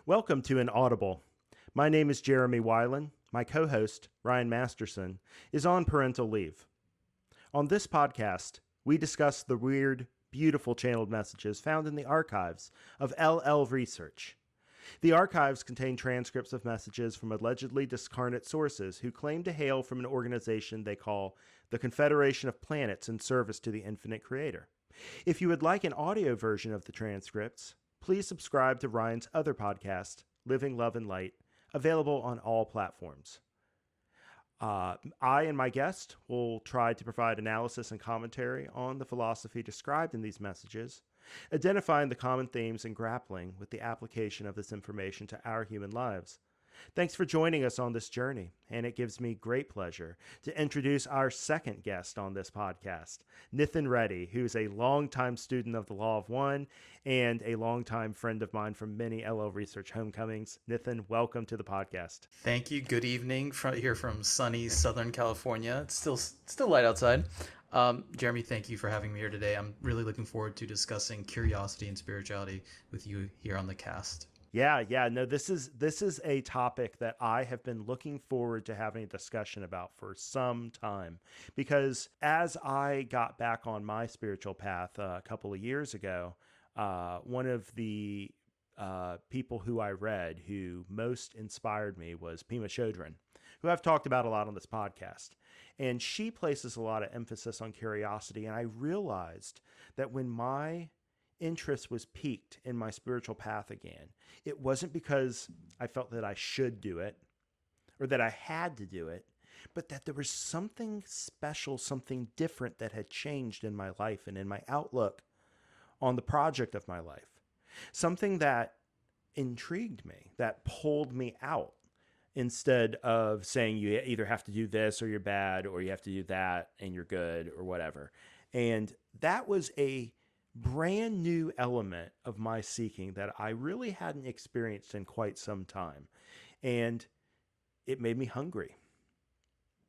Welcome to An Audible. My name is Jeremy Weiland. My co-host, Ryan Masterson, is on parental leave. On this podcast, we discuss the weird, beautiful channeled messages found in the archives of LL Research. The archives contain transcripts of messages from allegedly discarnate sources who claim to hail from an organization they call the Confederation of Planets in service to the Infinite Creator. If you would like an audio version of the transcripts, please subscribe to Ryan's other podcast, Living Love and Light, available on all platforms. I and my guest will try to provide analysis and commentary on the philosophy described in these messages, identifying the common themes and grappling with the application of this information to our human lives. Thanks for joining us on this journey, and it gives me great pleasure to introduce our second guest on this podcast, Nithin Reddy, who's a longtime student of the Law of One and a longtime friend of mine from many LL Research homecomings. Nithin, welcome to the podcast. Thank you. Good evening here from sunny Southern California. It's still light outside. Jeremy, thank you for having me here today. I'm really looking forward to discussing curiosity and spirituality with you here on the cast. Yeah. No, this is a topic that I have been looking forward to having a discussion about for some time, because as I got back on my spiritual path a couple of years ago, one of the people who I read who most inspired me was Pema Chodron, who I've talked about a lot on this podcast. And she places a lot of emphasis on curiosity. And I realized that when my interest was piqued in my spiritual path again, it wasn't because I felt that I should do it or that I had to do it, but that there was something special, something different that had changed in my life and in my outlook on the project of my life. Something that intrigued me, that pulled me out, instead of saying you either have to do this or you're bad, or you have to do that and you're good, or whatever. And that was a brand new element of my seeking that I really hadn't experienced in quite some time. And it made me hungry.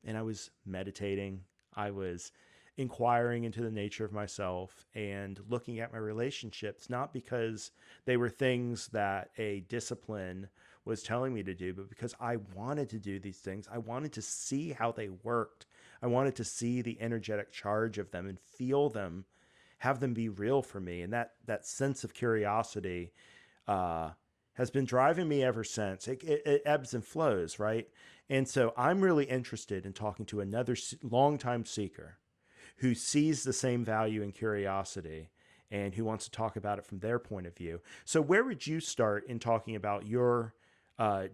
And I was meditating. I was inquiring into the nature of myself and looking at my relationships, not because they were things that a discipline was telling me to do, but because I wanted to do these things. I wanted to see how they worked. I wanted to see the energetic charge of them and feel them, have them be real for me. And that sense of curiosity has been driving me ever since. It ebbs and flows, right? And so I'm really interested in talking to another longtime seeker who sees the same value in curiosity and who wants to talk about it from their point of view. So where would you start in talking about your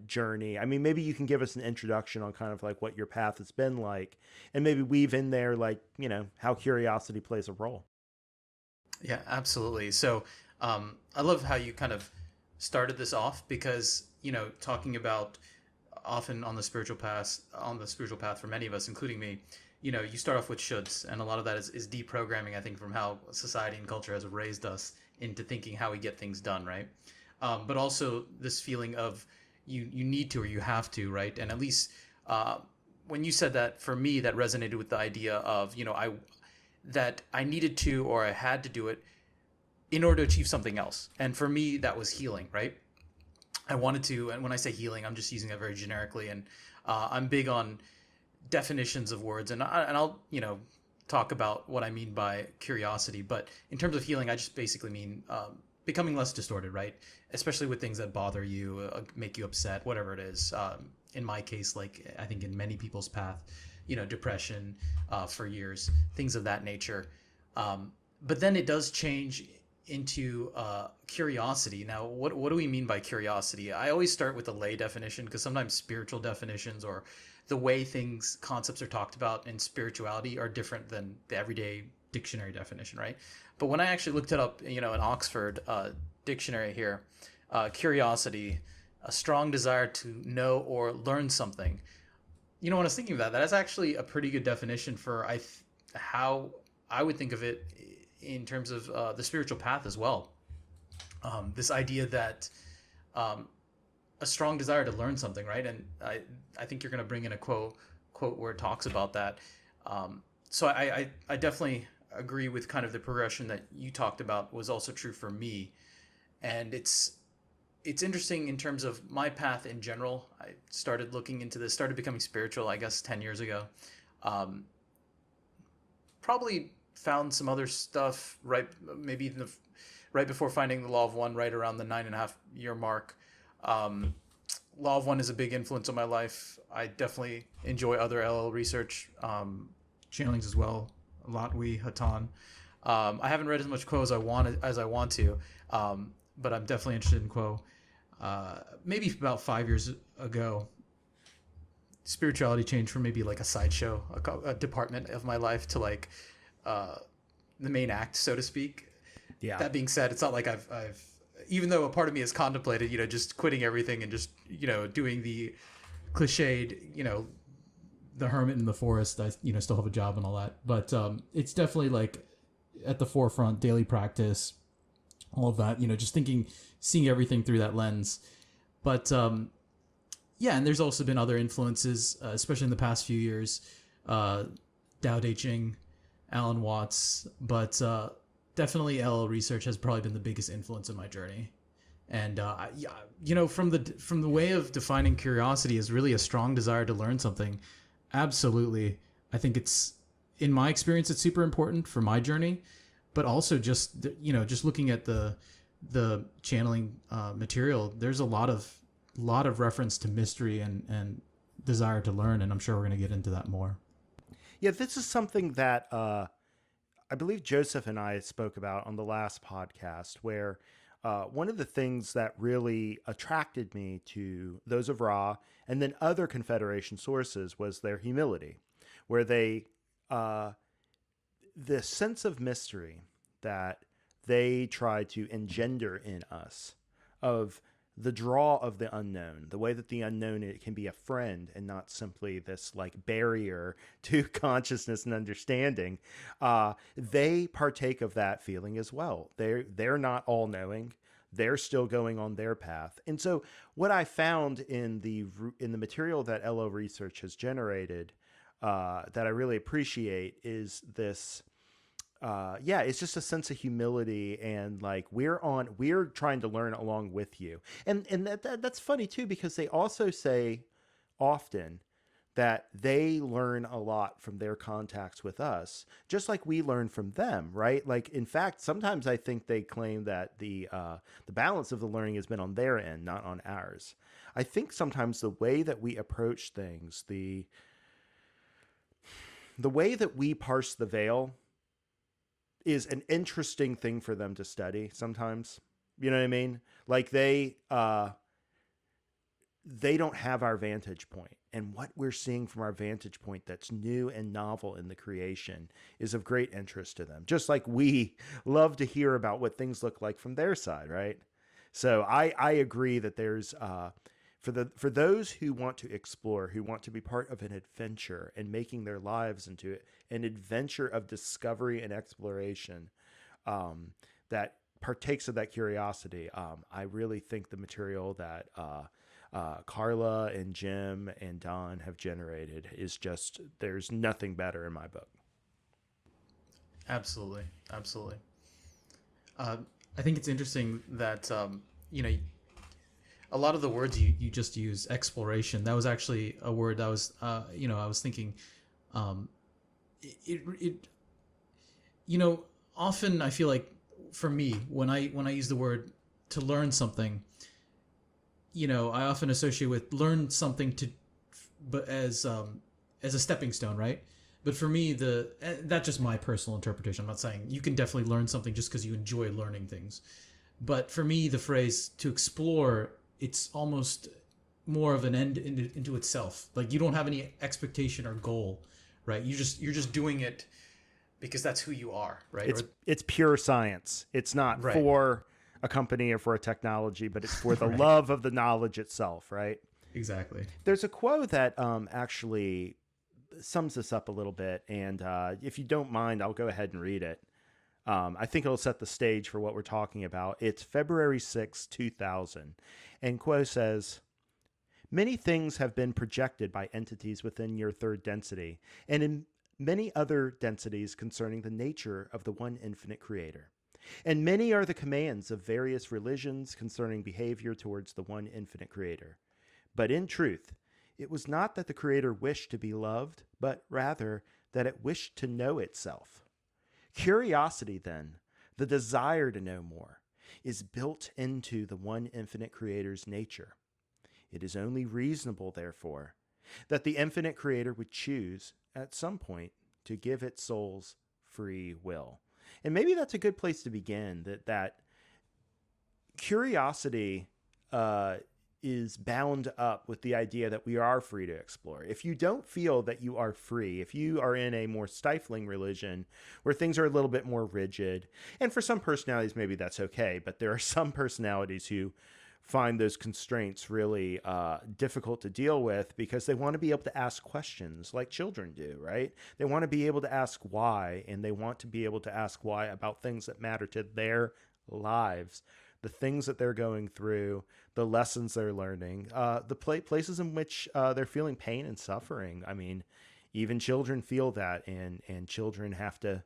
journey? I mean, maybe you can give us an introduction on kind of like what your path has been like, and maybe weave in there, like, how curiosity plays a role. Yeah, absolutely. So I love how you kind of started this off, because, talking about often on the spiritual path for many of us, including me, you start off with shoulds, and a lot of that is deprogramming, I think, from how society and culture has raised us into thinking how we get things done, right? But also this feeling of you need to, or you have to, right? And at least when you said that, for me, that resonated with the idea of, that I needed to, or I had to do it in order to achieve something else. And for me, that was healing, right? I wanted to, and when I say healing, I'm just using that very generically. And I'm big on definitions of words, and I'll, talk about what I mean by curiosity. But in terms of healing, I just basically mean becoming less distorted, right? Especially with things that bother you, make you upset, whatever it is. In my case, like I think in many people's path, depression for years, things of that nature. But then it does change into curiosity. Now, what do we mean by curiosity? I always start with the lay definition, because sometimes spiritual definitions, or the way concepts are talked about in spirituality, are different than the everyday dictionary definition, right? But when I actually looked it up, an Oxford dictionary here, curiosity, a strong desire to know or learn something. When I was thinking of that is actually a pretty good definition for how I would think of it in terms of the spiritual path as well. This idea that a strong desire to learn something, right? And I think you're going to bring in a quote where it talks about that. So I definitely agree with kind of the progression that you talked about was also true for me. And it's it's interesting in terms of my path in general. I started looking into this, started becoming spiritual, I guess, 10 years ago. Um, Probably found some other stuff maybe right before finding the Law of One, right around the 9.5 year mark. Um, Law of One is a big influence on my life. I definitely enjoy other LL research, channelings as well. A lot, Hatan. I haven't read as much Quo as I want to, but I'm definitely interested in Quo. Maybe about 5 years ago, spirituality changed from maybe like a sideshow, a department of my life, to like the main act, so to speak. Yeah. That being said, it's not like I've even though a part of me has contemplated, just quitting everything and just doing the cliched, the hermit in the forest. I still have a job and all that, but it's definitely like at the forefront, daily practice, all of that. Just seeing everything through that lens. But yeah, and there's also been other influences, especially in the past few years. Dao De Ching, Alan Watts, but definitely LL research has probably been the biggest influence in my journey. And from the way of defining curiosity is really a strong desire to learn something. Absolutely, I think it's, in my experience, it's super important for my journey. But also just looking at the channeling material, there's a lot of reference to mystery and desire to learn, and I'm sure we're going to get into that more. Yeah, this is something that I believe Joseph and I spoke about on the last podcast, where one of the things that really attracted me to those of Ra and then other Confederation sources was their humility, where they, the sense of mystery that they try to engender in us, of the draw of the unknown, the way that the unknown, it can be a friend and not simply this like barrier to consciousness and understanding. They partake of that feeling as well. They're not all knowing. They're still going on their path. And so what I found in the material that LO research has generated, that I really appreciate, is this, it's just a sense of humility, and like we're trying to learn along with you. And that's funny too, because they also say often that they learn a lot from their contacts with us, just like we learn from them, right? Like, in fact, sometimes I think they claim that the balance of the learning has been on their end, not on ours. I think sometimes the way that we approach things, the way that we parse the veil, is an interesting thing for them to study sometimes. You know what I mean? Like they don't have our vantage point, and what we're seeing from our vantage point that's new and novel in the creation is of great interest to them. Just like we love to hear about what things look like from their side, right? So I agree that there's for those who want to explore, who want to be part of an adventure and making their lives into an adventure of discovery and exploration, that partakes of that curiosity. I really think the material that Carla and Jim and Don have generated is just, there's nothing better in my book. Absolutely. I think it's interesting that a lot of the words you just use, exploration, that was actually a word that was I was thinking, often I feel like, for me, when I use the word to learn something, I often associate with learn something but as a stepping stone, right? But for me, that's just my personal interpretation. I'm not saying you can definitely learn something just because you enjoy learning things. But for me, the phrase to explore, it's almost more of an end into itself. Like, you don't have any expectation or goal, right? You're just doing it because that's who you are, right? It's pure science. It's not right. for a company or for a technology, but it's for the right. love of the knowledge itself, right? Exactly. There's a quote that actually sums this up a little bit, and if you don't mind, I'll go ahead and read it. I think it'll set the stage for what we're talking about. It's February 6, 2000. And Quo says, "Many things have been projected by entities within your third density and in many other densities concerning the nature of the one infinite creator. And many are the commands of various religions concerning behavior towards the one infinite Creator. But in truth, it was not that the Creator wished to be loved, but rather that it wished to know itself. Curiosity, then, the desire to know more, is built into the one infinite Creator's nature. It is only reasonable, therefore, that the infinite Creator would choose, at some point, to give its souls free will. And maybe that's a good place to begin, that curiosity is bound up with the idea that we are free to explore. If you don't feel that you are free, if you are in a more stifling religion where things are a little bit more rigid, and for some personalities, maybe that's okay, but there are some personalities who find those constraints really difficult to deal with because they want to be able to ask questions like children do, right? They want to be able to ask why, and they want to be able to ask why about things that matter to their lives, the things that they're going through, the lessons they're learning, the places in which they're feeling pain and suffering. I mean, even children feel that, and children have to,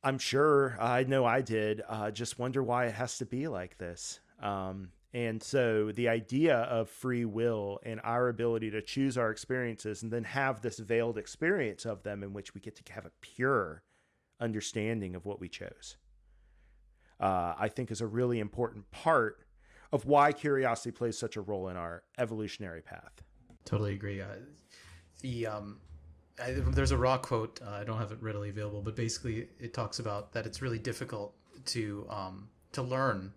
I'm sure, I know I did, just wonder why it has to be like this. And so the idea of free will and our ability to choose our experiences and then have this veiled experience of them in which we get to have a pure understanding of what we chose, I think is a really important part of why curiosity plays such a role in our evolutionary path. Totally agree. There's a Raw quote. I don't have it readily available, but basically it talks about that it's really difficult to learn,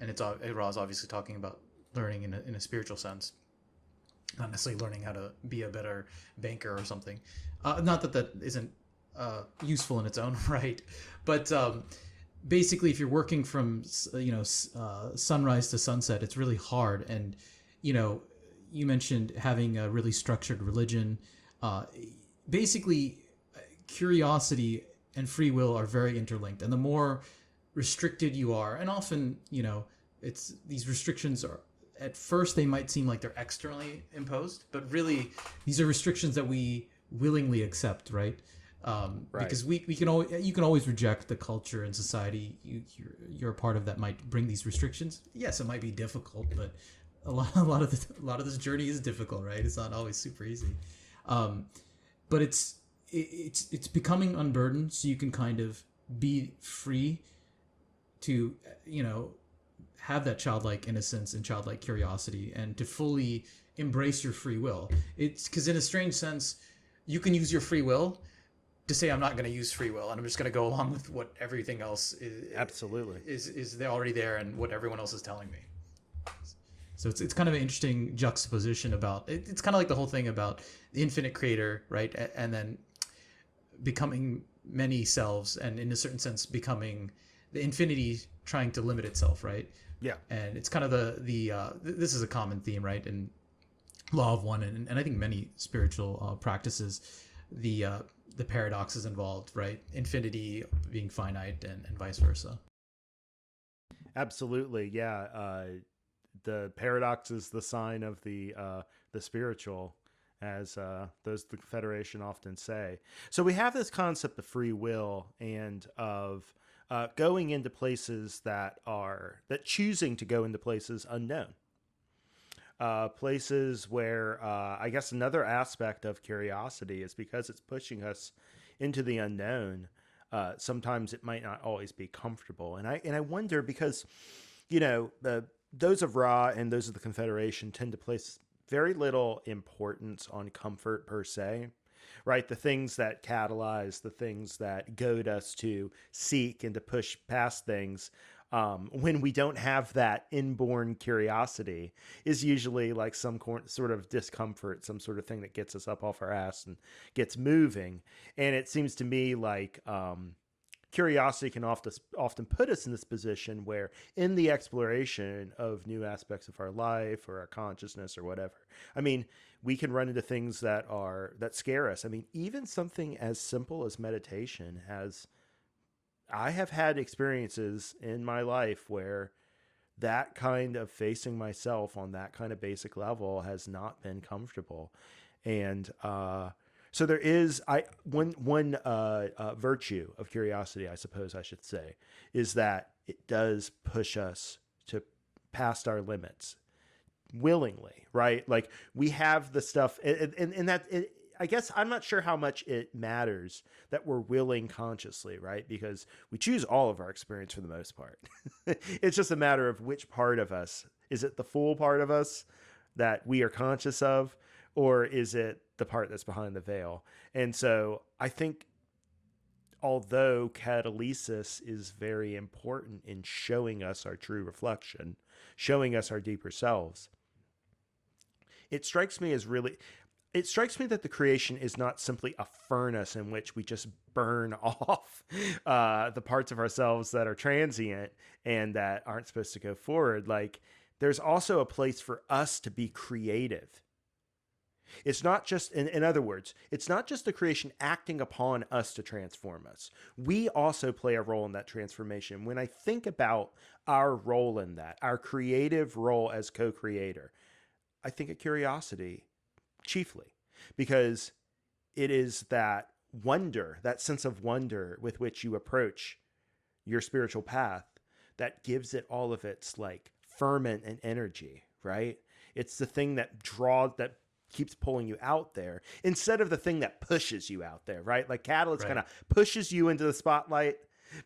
and Raw is obviously talking about learning in a spiritual sense, not necessarily learning how to be a better banker or something. Not that isn't useful in its own right, but basically, if you're working from sunrise to sunset, it's really hard. And you mentioned having a really structured religion. Basically, curiosity and free will are very interlinked. And the more restricted you are, and often it's these restrictions are at first they might seem like they're externally imposed, but really these are restrictions that we willingly accept, right? Because we can always, you can always reject the culture and society you're a part of that might bring these restrictions. Yes, it might be difficult, but a lot of this journey is difficult, right? It's not always super easy, but it's becoming unburdened, so you can kind of be free to have that childlike innocence and childlike curiosity, and to fully embrace your free will. It's because in a strange sense, you can use your free will to say, I'm not going to use free will, and I'm just going to go along with what everything else is. Absolutely. Is they're already there, and what everyone else is telling me. So it's kind of an interesting juxtaposition about it. It's kind of like the whole thing about the infinite creator, right? And then becoming many selves, and in a certain sense, becoming the infinity trying to limit itself, right? Yeah. And it's kind of this is a common theme, right? In Law of One, and I think many spiritual practices, the paradoxes involved, right? Infinity being finite, and vice versa. Absolutely. Yeah. The paradox is the sign of the spiritual, as those the Federation often say. So we have this concept of free will and of going into places that choosing to go into places unknown. Places where I guess another aspect of curiosity is because it's pushing us into the unknown. Sometimes it might not always be comfortable, and I wonder because those of Ra and those of the Confederation tend to place very little importance on comfort per se, right? The things that catalyze, the things that goad us to seek and to push past things, when we don't have that inborn curiosity, is usually like some sort of discomfort, some sort of thing that gets us up off our ass and gets moving. And it seems to me like curiosity can often put us in this position where, in the exploration of new aspects of our life or our consciousness or whatever, I mean, we can run into things that scare us. I mean, even something as simple as meditation I have had experiences in my life where that kind of facing myself on that kind of basic level has not been comfortable. And So there is one virtue of curiosity, I suppose I should say, is that it does push us to past our limits willingly, right? Like we have the stuff, and that I guess I'm not sure how much it matters that we're willing consciously, right? Because we choose all of our experience for the most part. It's just a matter of which part of us. Is it the full part of us that we are conscious of, or is it the part that's behind the veil? And so I think although catalysis is very important in showing us our true reflection, showing us our deeper selves, it strikes me that the creation is not simply a furnace in which we just burn off the parts of ourselves that are transient and that aren't supposed to go forward. Like, there's also a place for us to be creative. It's not just, in other words, it's not just the creation acting upon us to transform us. We also play a role in that transformation. When I think about our role in that, our creative role as co-creator, I think of curiosity chiefly, because it is that wonder, that sense of wonder with which you approach your spiritual path that gives it all of its like ferment and energy, right? It's the thing that keeps pulling you out there instead of the thing that pushes you out there, right? Like catalyst kind of pushes you into the spotlight,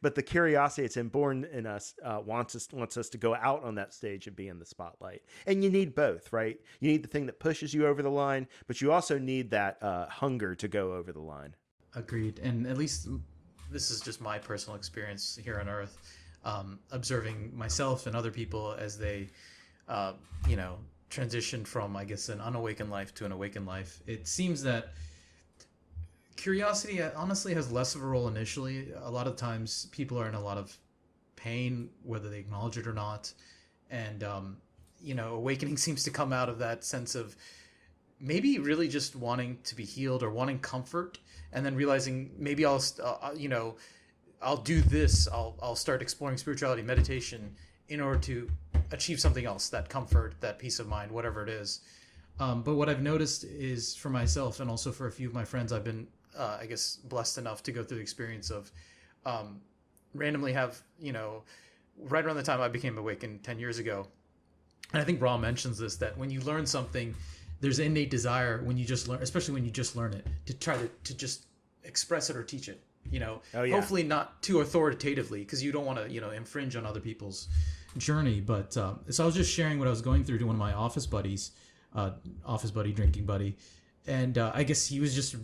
but the curiosity it's inborn in us wants us to go out on that stage and be in the spotlight. And you need both, right? You need the thing that pushes you over the line, but you also need that hunger to go over the line. Agreed. And at least this is just my personal experience here on Earth, observing myself and other people as they, transition from, I guess, an unawakened life to an awakened life. It seems that curiosity honestly has less of a role initially. A lot of times people are in a lot of pain, whether they acknowledge it or not. And, awakening seems to come out of that sense of maybe really just wanting to be healed or wanting comfort, and then realizing maybe I'll do this. I'll start exploring spirituality, meditation in order to achieve something else, that comfort, that peace of mind, whatever it is. But what I've noticed is for myself and also for a few of my friends, I've been blessed enough to go through the experience of randomly have, right around the time I became awakened 10 years ago. And I think Ra mentions this, that when you learn something, there's an innate desire when you just learn, especially when you just learn it, to try to just express it or teach it, hopefully not too authoritatively, because you don't want to, infringe on other people's journey. But so I was just sharing what I was going through to one of my office buddies, drinking buddy. And I guess he was just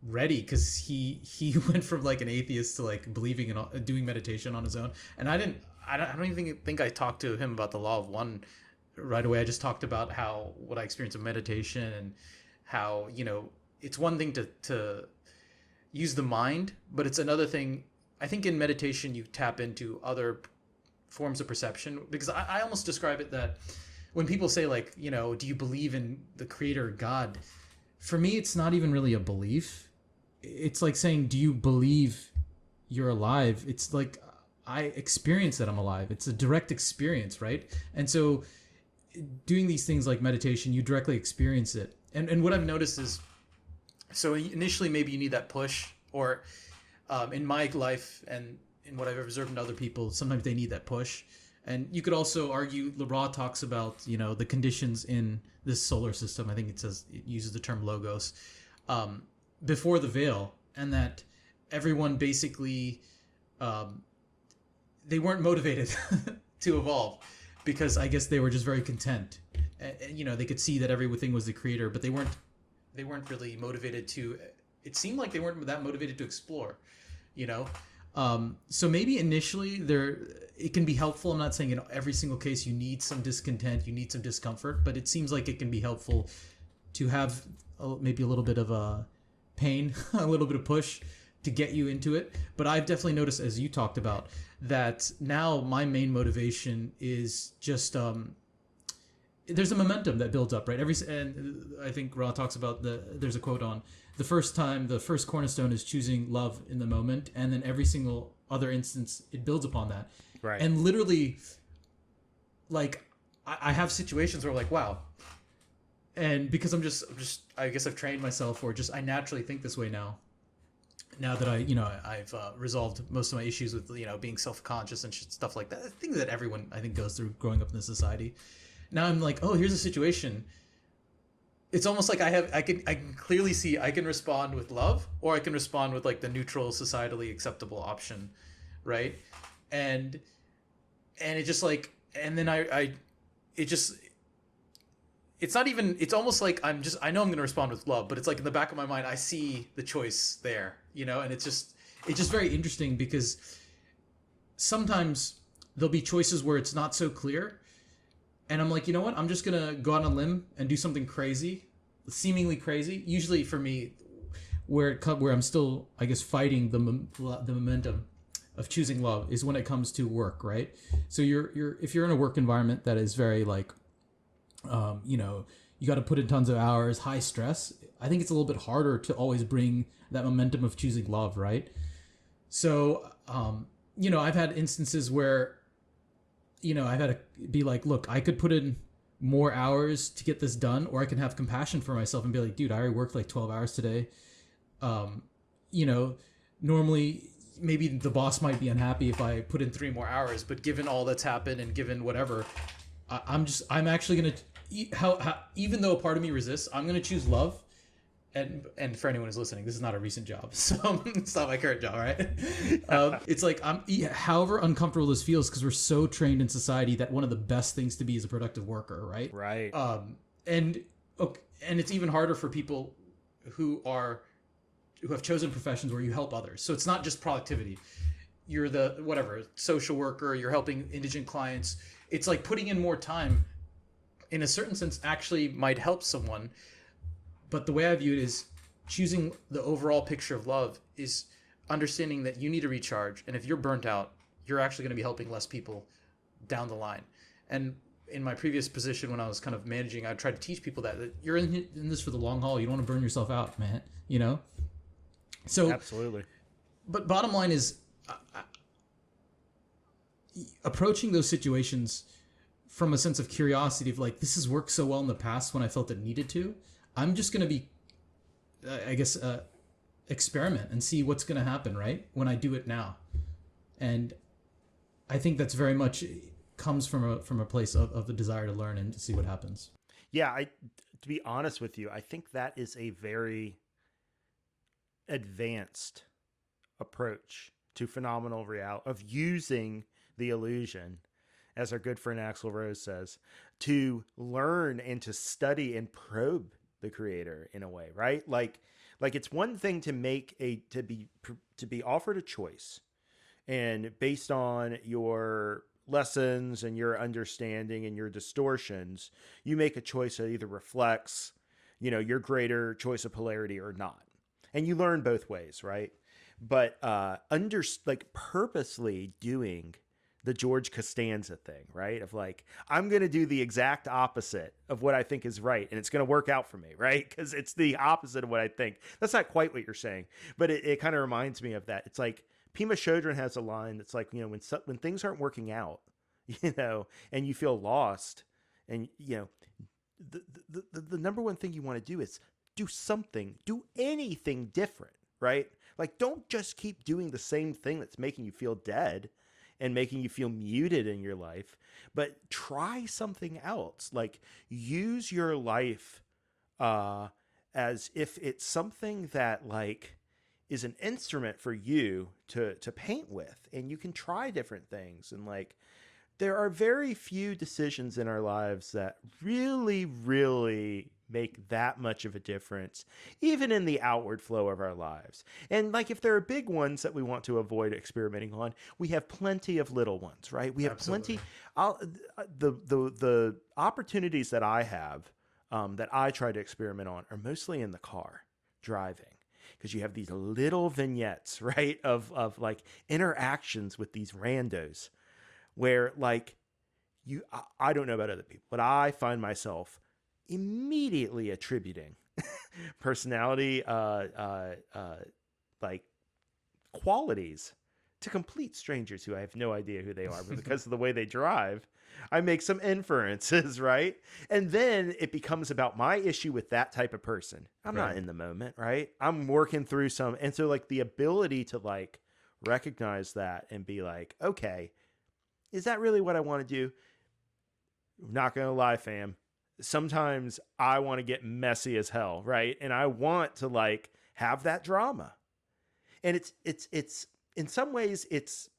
ready, because he went from like an atheist to like believing in doing meditation on his own. And I don't even think I talked to him about the law of one right away. I just talked about what I experienced in meditation, and how, it's one thing to use the mind, but it's another thing. I think in meditation you tap into other forms of perception, because I almost describe it that when people say like, do you believe in the creator God? For me, it's not even really a belief. It's like saying, do you believe you're alive? It's like, I experience that I'm alive. It's a direct experience, right? And so doing these things like meditation, you directly experience it. And what I've noticed is, so initially maybe you need that push, or in my life and in what I've observed in other people, sometimes they need that push. And you could also argue, Ra talks about, the conditions in this solar system. I think it uses the term logos, before the veil, and that everyone basically, they weren't motivated to evolve, because I guess they were just very content. And, they could see that everything was the creator, but they weren't really motivated to, it seemed like they weren't that motivated to explore, so maybe initially it can be helpful. I'm not saying in every single case you need some discontent, you need some discomfort, but it seems like it can be helpful to have maybe a little bit of a pain, a little bit of push to get you into it. But I've definitely noticed, as you talked about, that now my main motivation is just there's a momentum that builds up, right? And I think Ra talks about there's a quote on the first cornerstone is choosing love in the moment, and then every single other instance it builds upon that. Right. And literally, like, I have situations where I'm like, wow, And because I guess I've trained myself, or just I naturally think this way now. Now that I've resolved most of my issues with being self-conscious and stuff like that, things that everyone I think goes through growing up in this society. Now I'm like, oh, here's a situation. It's almost like I can clearly see I can respond with love, or I can respond with like the neutral, societally acceptable option, right? And it just like, and then it just, it's not even, it's almost like I know I'm going to respond with love, but it's like in the back of my mind I see the choice there, and it's just very interesting, because sometimes there'll be choices where it's not so clear, and I'm like, you know what, I'm just going to go on a limb and do something crazy, seemingly crazy, usually for me, where I'm still, I guess, fighting the momentum of choosing love is when it comes to work, right? So if you're in a work environment that is very like, you got to put in tons of hours, high stress, I think it's a little bit harder to always bring that momentum of choosing love, right? So, I've had instances where, I've had to be like, look, I could put in more hours to get this done, or I can have compassion for myself and be like, dude, I already worked like 12 hours today. Normally maybe the boss might be unhappy if I put in 3 more hours, but given all that's happened and given whatever, I'm actually going to, even though a part of me resists, I'm going to choose love. And for anyone who's listening, this is not a recent job, so it's not my current job, right? It's like, however uncomfortable this feels, because we're so trained in society that one of the best things to be is a productive worker, right? Right. And it's even harder for people who have chosen professions where you help others. So it's not just productivity. You're the social worker, you're helping indigent clients. It's like putting in more time, in a certain sense, actually might help someone. But the way I view it is choosing the overall picture of love is understanding that you need to recharge. And if you're burnt out, you're actually going to be helping less people down the line. And in my previous position, when I was kind of managing, I tried to teach people that you're in this for the long haul. You don't want to burn yourself out, man. So absolutely. But bottom line is, approaching those situations from a sense of curiosity of like, this has worked so well in the past when I felt it needed to. I'm just going to be, experiment and see what's going to happen, right? When I do it now. And I think that's very much comes from a place of the desire to learn and to see what happens. Yeah. To be honest with you, I think that is a very advanced approach to phenomenal reality, of using the illusion, as our good friend Axl Rose says, to learn and to study and probe the creator in a way, right? Like it's one thing to be offered a choice, and based on your lessons and your understanding and your distortions, you make a choice that either reflects, your greater choice of polarity or not. And you learn both ways, right? But purposely doing the George Costanza thing, right? Of like, I'm going to do the exact opposite of what I think is right, and it's going to work out for me, right? Because it's the opposite of what I think. That's not quite what you're saying, but it kind of reminds me of that. It's like Pima Chodron has a line that's like, when things aren't working out, and you feel lost, and the number one thing you want to do is do anything different, right? Like, don't just keep doing the same thing that's making you feel dead and making you feel muted in your life, but try something else. Like, use your life as if it's something that like is an instrument for you to paint with, and you can try different things. And like, there are very few decisions in our lives that really, really make that much of a difference, even in the outward flow of our lives. And like, if there are big ones that we want to avoid experimenting on, we have plenty of little ones, right? We have Absolutely. plenty. The opportunities that I have, that I try to experiment on, are mostly in the car driving, because you have these little vignettes, right, of like interactions with these randos, where like I don't know about other people, but I find myself immediately attributing personality, like qualities to complete strangers who I have no idea who they are, but because of the way they drive, I make some inferences, right? And then it becomes about my issue with that type of person. I'm Right. not in the moment, right? I'm working through some. And so, like, the ability to, like, recognize that and be like, okay, is that really what I want to do? Not going to lie, fam. Sometimes I want to get messy as hell, right? And I want to, like, have that drama. And it's in some ways it's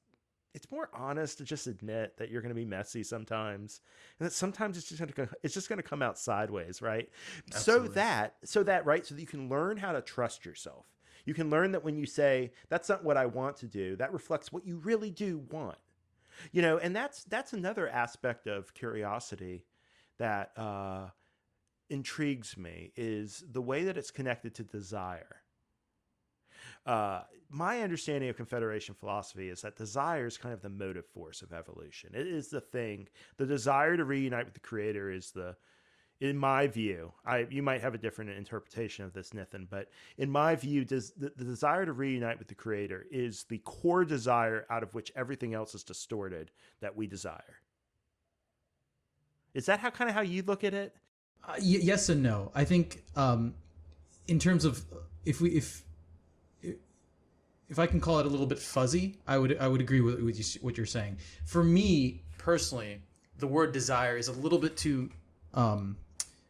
more honest to just admit that you're going to be messy sometimes, and that sometimes it's just going to come out sideways, right? Absolutely. So that right, so that you can learn how to trust yourself. You can learn that when you say that's not what I want to do, that reflects what you really do want. You know, and that's another aspect of curiosity that intrigues me, is the way that it's connected to desire. My understanding of Confederation philosophy is that desire is kind of the motive force of evolution. It is the thing. The desire to reunite with the Creator is in my view, you might have a different interpretation of this, Nithin, but in my view, the desire to reunite with the Creator is the core desire out of which everything else is distorted that we desire. Is that how you look at it? Yes and no. I think in terms of if I can call it a little bit fuzzy, I would agree with what you're saying. For me personally, the word desire is a little bit too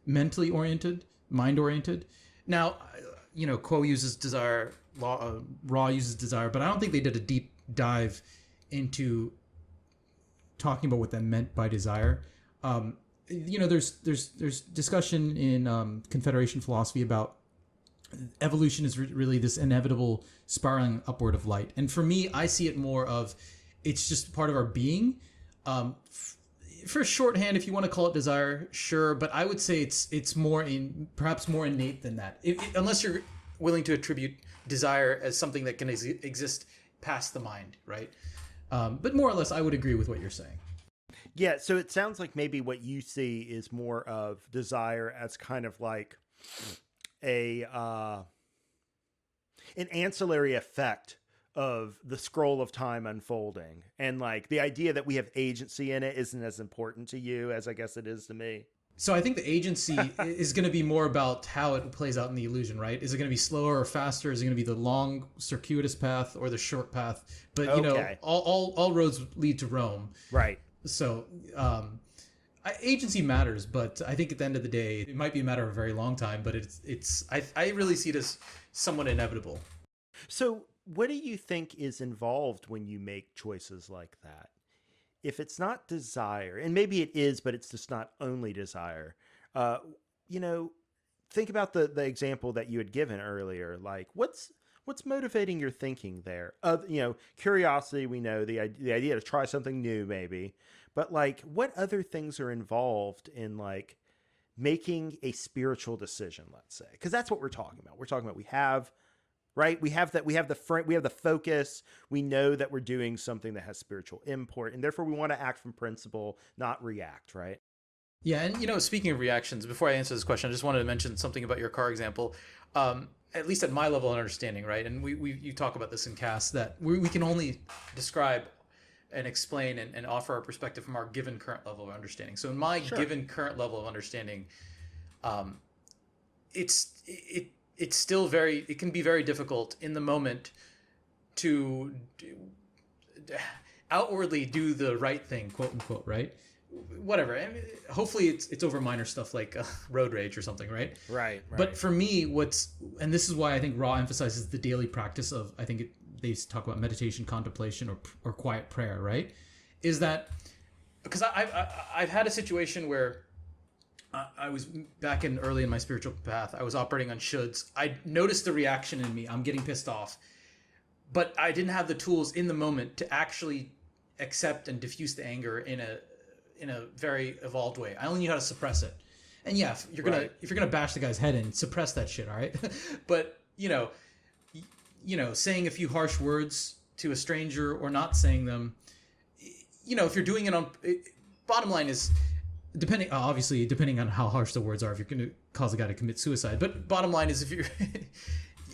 mentally oriented, mind oriented. Now, you know, Quo uses desire, Raw uses desire, but I don't think they did a deep dive into talking about what that meant by desire. You know, there's discussion in Confederation philosophy about evolution is really this inevitable spiraling upward of light, and for me, I see it more of it's just part of our being. For shorthand, if you want to call it desire, sure, but I would say it's perhaps more innate than that. Unless you're willing to attribute desire as something that can exist past the mind, right? But more or less, I would agree with what you're saying. Yeah, so it sounds like maybe what you see is more of desire as kind of like an ancillary effect of the scroll of time unfolding, and like the idea that we have agency in it isn't as important to you as I guess it is to me. So I think the agency is going to be more about how it plays out in the illusion, right? Is it going to be slower or faster? Is it going to be the long circuitous path or the short path? But you know, all roads lead to Rome, right? So agency matters, but I think at the end of the day, it might be a matter of a very long time, but I really see it as somewhat inevitable. So what do you think is involved when you make choices like that? If it's not desire, and maybe it is, but it's just not only desire, you know, think about the example that you had given earlier. Like, what's motivating your thinking there? You know, curiosity, we know the idea to try something new, maybe, but like, what other things are involved in like making a spiritual decision? Let's say, because that's what we're talking about. We're talking about we have the focus. We know that we're doing something that has spiritual import, and therefore we want to act from principle, not react, right? Yeah, and you know, speaking of reactions, before I answer this question, I just wanted to mention something about your car example. At least at my level of understanding, right? And you talk about this in CAS, that we can only describe and explain and offer our perspective from our given current level of understanding. So in my given current level of understanding, it's still it can be very difficult in the moment to outwardly do the right thing, quote unquote, right? Whatever. I mean, hopefully it's over minor stuff like road rage or something, right? Right. But for me, and this is why I think Raw emphasizes the daily practice of, I think they talk about meditation, contemplation, or quiet prayer, right? Is that because I've had a situation where I was back early in my spiritual path. I was operating on shoulds. I noticed the reaction in me. I'm getting pissed off, but I didn't have the tools in the moment to actually accept and diffuse the anger in a very evolved way. I only knew how to suppress it. And yeah, if you're gonna bash the guy's head in, suppress that shit, all right? But you know, saying a few harsh words to a stranger or not saying them, you know, if you're doing it on, bottom line is, depending on how harsh the words are, if you're going to cause a guy to commit suicide. But bottom line is, if you're,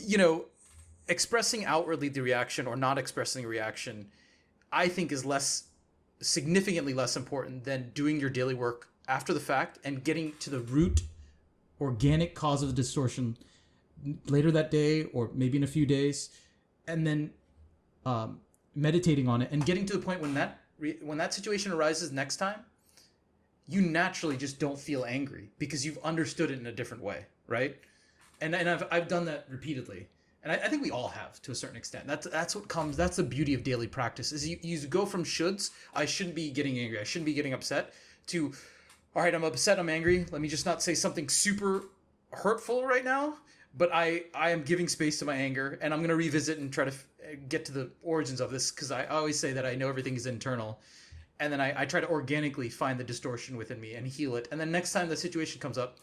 you know, expressing outwardly the reaction or not expressing a reaction, I think is significantly less important than doing your daily work after the fact and getting to the root organic cause of the distortion later that day or maybe in a few days, and then meditating on it and getting to the point when that situation arises next time, you naturally just don't feel angry because you've understood it in a different way, right? And I've done that repeatedly. And I think we all have to a certain extent. That's the beauty of daily practice is you go from shoulds, I shouldn't be getting angry, I shouldn't be getting upset, to, all right, I'm upset, I'm angry, let me just not say something super hurtful right now, but I am giving space to my anger, and I'm going to revisit and try to get to the origins of this, because I always say that I know everything is internal. And then I try to organically find the distortion within me and heal it. And then next time the situation comes up,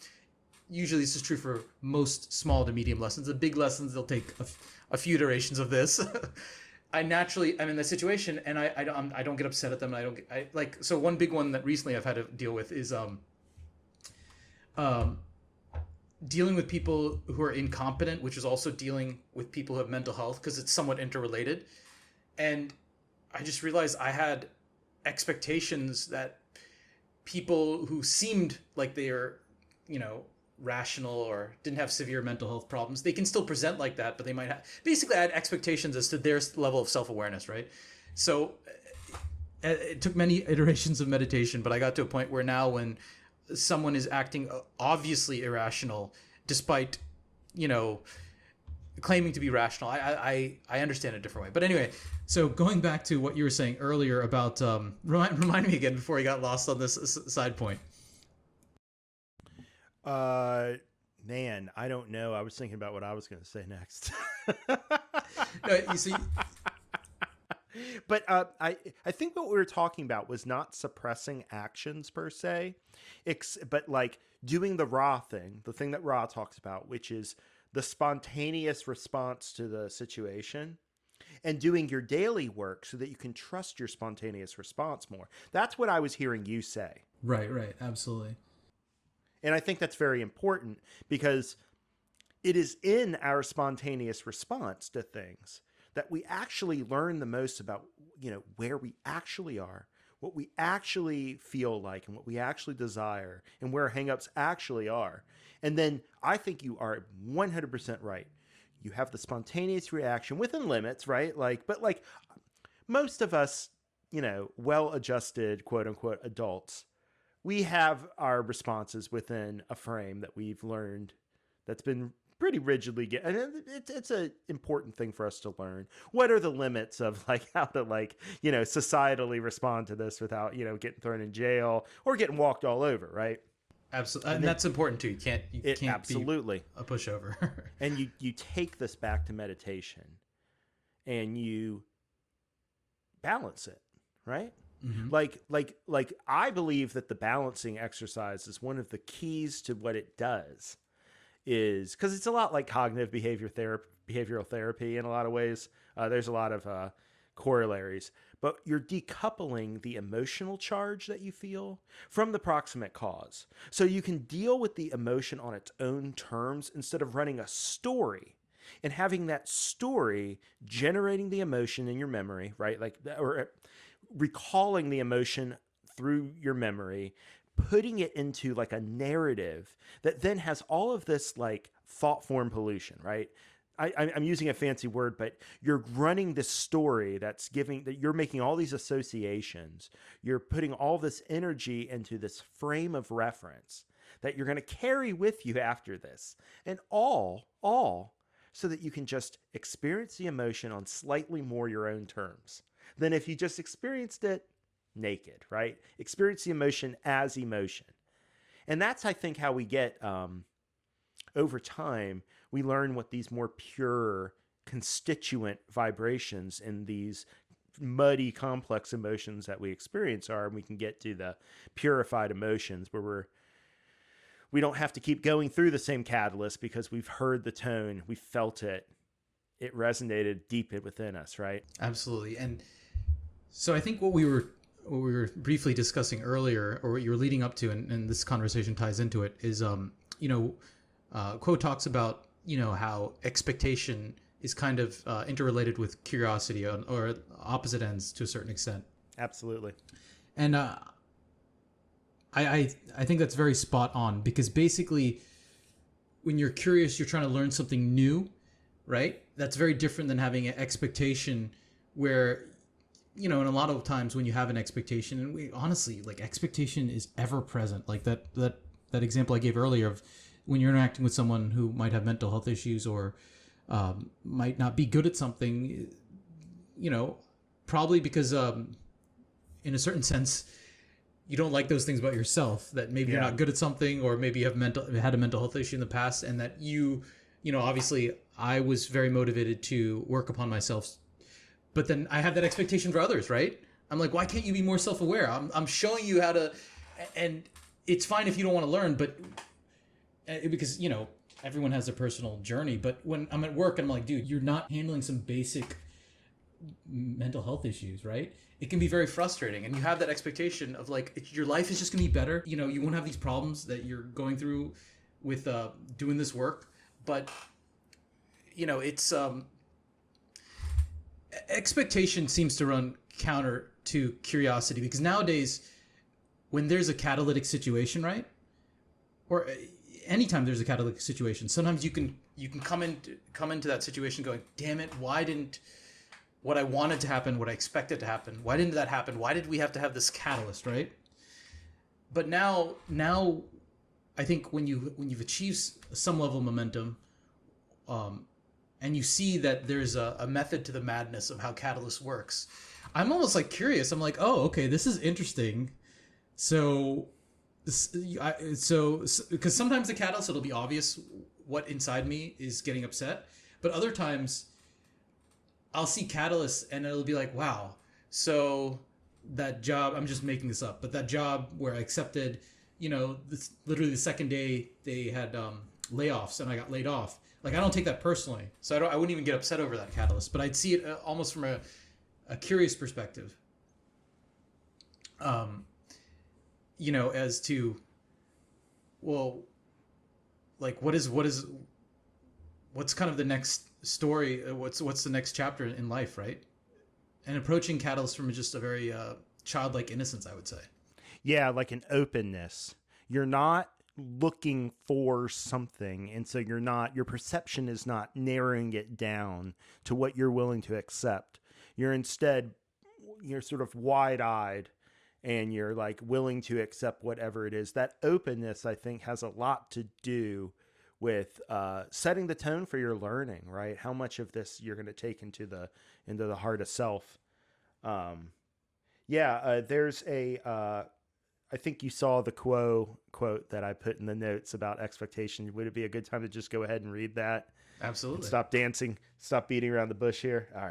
usually this is true for most small to medium lessons. The big lessons, they'll take a few iterations of this. I'm in the situation, and I don't get upset at them. So one big one that recently I've had to deal with is dealing with people who are incompetent, which is also dealing with people who have mental health, because it's somewhat interrelated. And I just realized I had expectations that people who seemed like they are, rational or didn't have severe mental health problems, they can still present like that, but they might have, basically I had expectations as to their level of self-awareness, right? So it took many iterations of meditation, but I got to a point where now when someone is acting obviously irrational, despite, claiming to be rational, I understand it a different way. But anyway, so going back to what you were saying earlier about, remind me again before I got lost on this side point. Man, I don't know. I was thinking about what I was going to say next. No, you see, but I think what we were talking about was not suppressing actions per se, but like doing the raw thing, the thing that Ra talks about, which is the spontaneous response to the situation, and doing your daily work so that you can trust your spontaneous response more. That's what I was hearing you say. Right, absolutely. And I think that's very important because it is in our spontaneous response to things that we actually learn the most about, where we actually are, what we actually feel like, and what we actually desire, and where hangups actually are. And then I think you are 100% right. You have the spontaneous reaction within limits, right? But most of us, well-adjusted, quote unquote, adults, we have our responses within a frame that we've learned that's been pretty rigidly and it's an important thing for us to learn. What are the limits of how to societally respond to this without, getting thrown in jail or getting walked all over, right? Absolutely. And that's important too. You can't absolutely be a pushover. And you take this back to meditation and you balance it, right? Mm-hmm. I believe that the balancing exercise is one of the keys to what it does, is because it's a lot like cognitive behavioral therapy in a lot of ways. There's a lot of corollaries, but you're decoupling the emotional charge that you feel from the proximate cause. So you can deal with the emotion on its own terms instead of running a story and having that story generating the emotion in your memory, right? Or recalling the emotion through your memory, putting it into a narrative that then has all of this thought form pollution, right? I'm using a fancy word, but you're running this story that you're making all these associations. You're putting all this energy into this frame of reference that you're going to carry with you after this. And all so that you can just experience the emotion on slightly more your own terms than if you just experienced it naked, right? Experience the emotion as emotion. And that's, I think, how we get, over time, we learn what these more pure constituent vibrations in these muddy, complex emotions that we experience are, and we can get to the purified emotions where we don't have to keep going through the same catalyst because we've heard the tone, we felt it, it resonated deep within us, right? Absolutely. And so I think what we were briefly discussing earlier, or what you were leading up to, and this conversation ties into it, is Quo talks about how expectation is kind of interrelated with curiosity, or opposite ends to a certain extent. Absolutely. And I think that's very spot on, because basically when you're curious, you're trying to learn something new, right? That's very different than having an expectation where, you know, and a lot of times when you have an expectation, and we honestly, like, expectation is ever present. Like that example I gave earlier of when you're interacting with someone who might have mental health issues, or might not be good at something, you know, probably because in a certain sense, you don't like those things about yourself, that maybe you're not good at something, or maybe you have had a mental health issue in the past, and that you know, obviously I was very motivated to work upon myself, but then I have that expectation for others, right? I'm like, why can't you be more self-aware? I'm showing you how to, and it's fine if you don't want to learn, but because, you know, everyone has a personal journey. But when I'm at work, I'm like, dude, you're not handling some basic mental health issues, right? It can be very frustrating, and you have that expectation of, like, your life is just gonna be better. You know, you won't have these problems that you're going through with doing this work. But, you know, it's expectation seems to run counter to curiosity, because nowadays when there's a catalytic situation, right, or anytime there's a catalytic situation, sometimes you can come into that situation going, damn it, why didn't what I wanted to happen, what I expected to happen, why didn't that happen? Why did we have to have this catalyst, right? But now I think when you've achieved some level of momentum, and you see that there's a method to the madness of how catalyst works, I'm almost like curious. I'm like, oh, okay, this is interesting. So because sometimes the catalyst, it'll be obvious what inside me is getting upset, but other times I'll see catalysts and it'll be like, wow, so that job, I'm just making this up, but that job where I accepted, you know, this, literally the second day they had layoffs and I got laid off. Like, I don't take that personally, so I wouldn't even get upset over that catalyst, but I'd see it almost from a curious perspective. You know, as to, well, like, what's kind of the next story? What's the next chapter in life, right? And approaching catalyst from just a very childlike innocence, I would say. Yeah, like an openness. You're not looking for something, and so your perception is not narrowing it down to what you're willing to accept. You're sort of wide-eyed, and you're like willing to accept whatever it is. That openness, I think, has a lot to do with setting the tone for your learning, right? How much of this you're going to take into the heart of self. There's I think you saw the quote that I put in the notes about expectation. Would it be a good time to just go ahead and read that? Absolutely. Stop dancing, stop beating around the bush here. All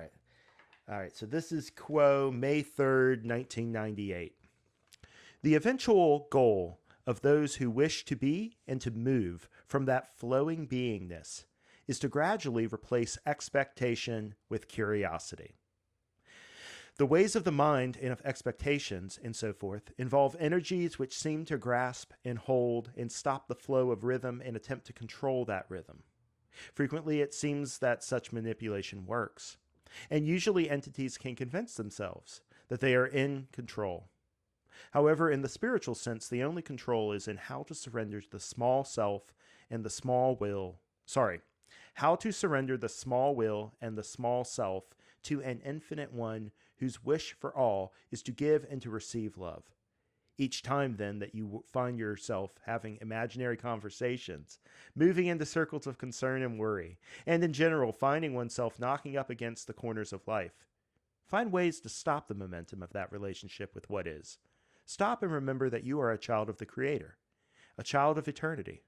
right. So this is quote May 3rd, 1998. The eventual goal of those who wish to be and to move from that flowing beingness is to gradually replace expectation with curiosity. The ways of the mind and of expectations and so forth involve energies which seem to grasp and hold and stop the flow of rhythm and attempt to control that rhythm. Frequently, it seems that such manipulation works, and usually entities can convince themselves that they are in control. However, in the spiritual sense, the only control is in how to surrender the small self and the small will. How to surrender the small will and the small self to an infinite one whose wish for all is to give and to receive love. Each time, then, that you find yourself having imaginary conversations, moving into circles of concern and worry, and in general finding oneself knocking up against the corners of life, find ways to stop the momentum of that relationship with what is. Stop and remember that you are a child of the Creator, a child of eternity,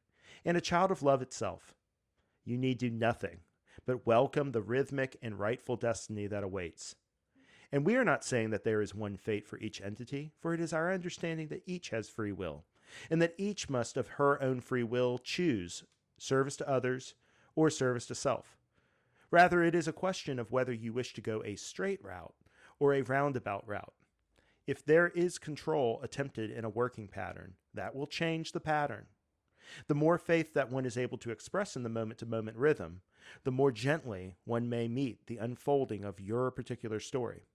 and a child of love itself. You need do nothing but welcome the rhythmic and rightful destiny that awaits. And we are not saying that there is one fate for each entity, for it is our understanding that each has free will, and that each must of her own free will choose service to others or service to self. Rather, it is a question of whether you wish to go a straight route or a roundabout route. If there is control attempted in a working pattern, that will change the pattern. The more faith that one is able to express in the moment to moment rhythm, the more gently one may meet the unfolding of your particular story,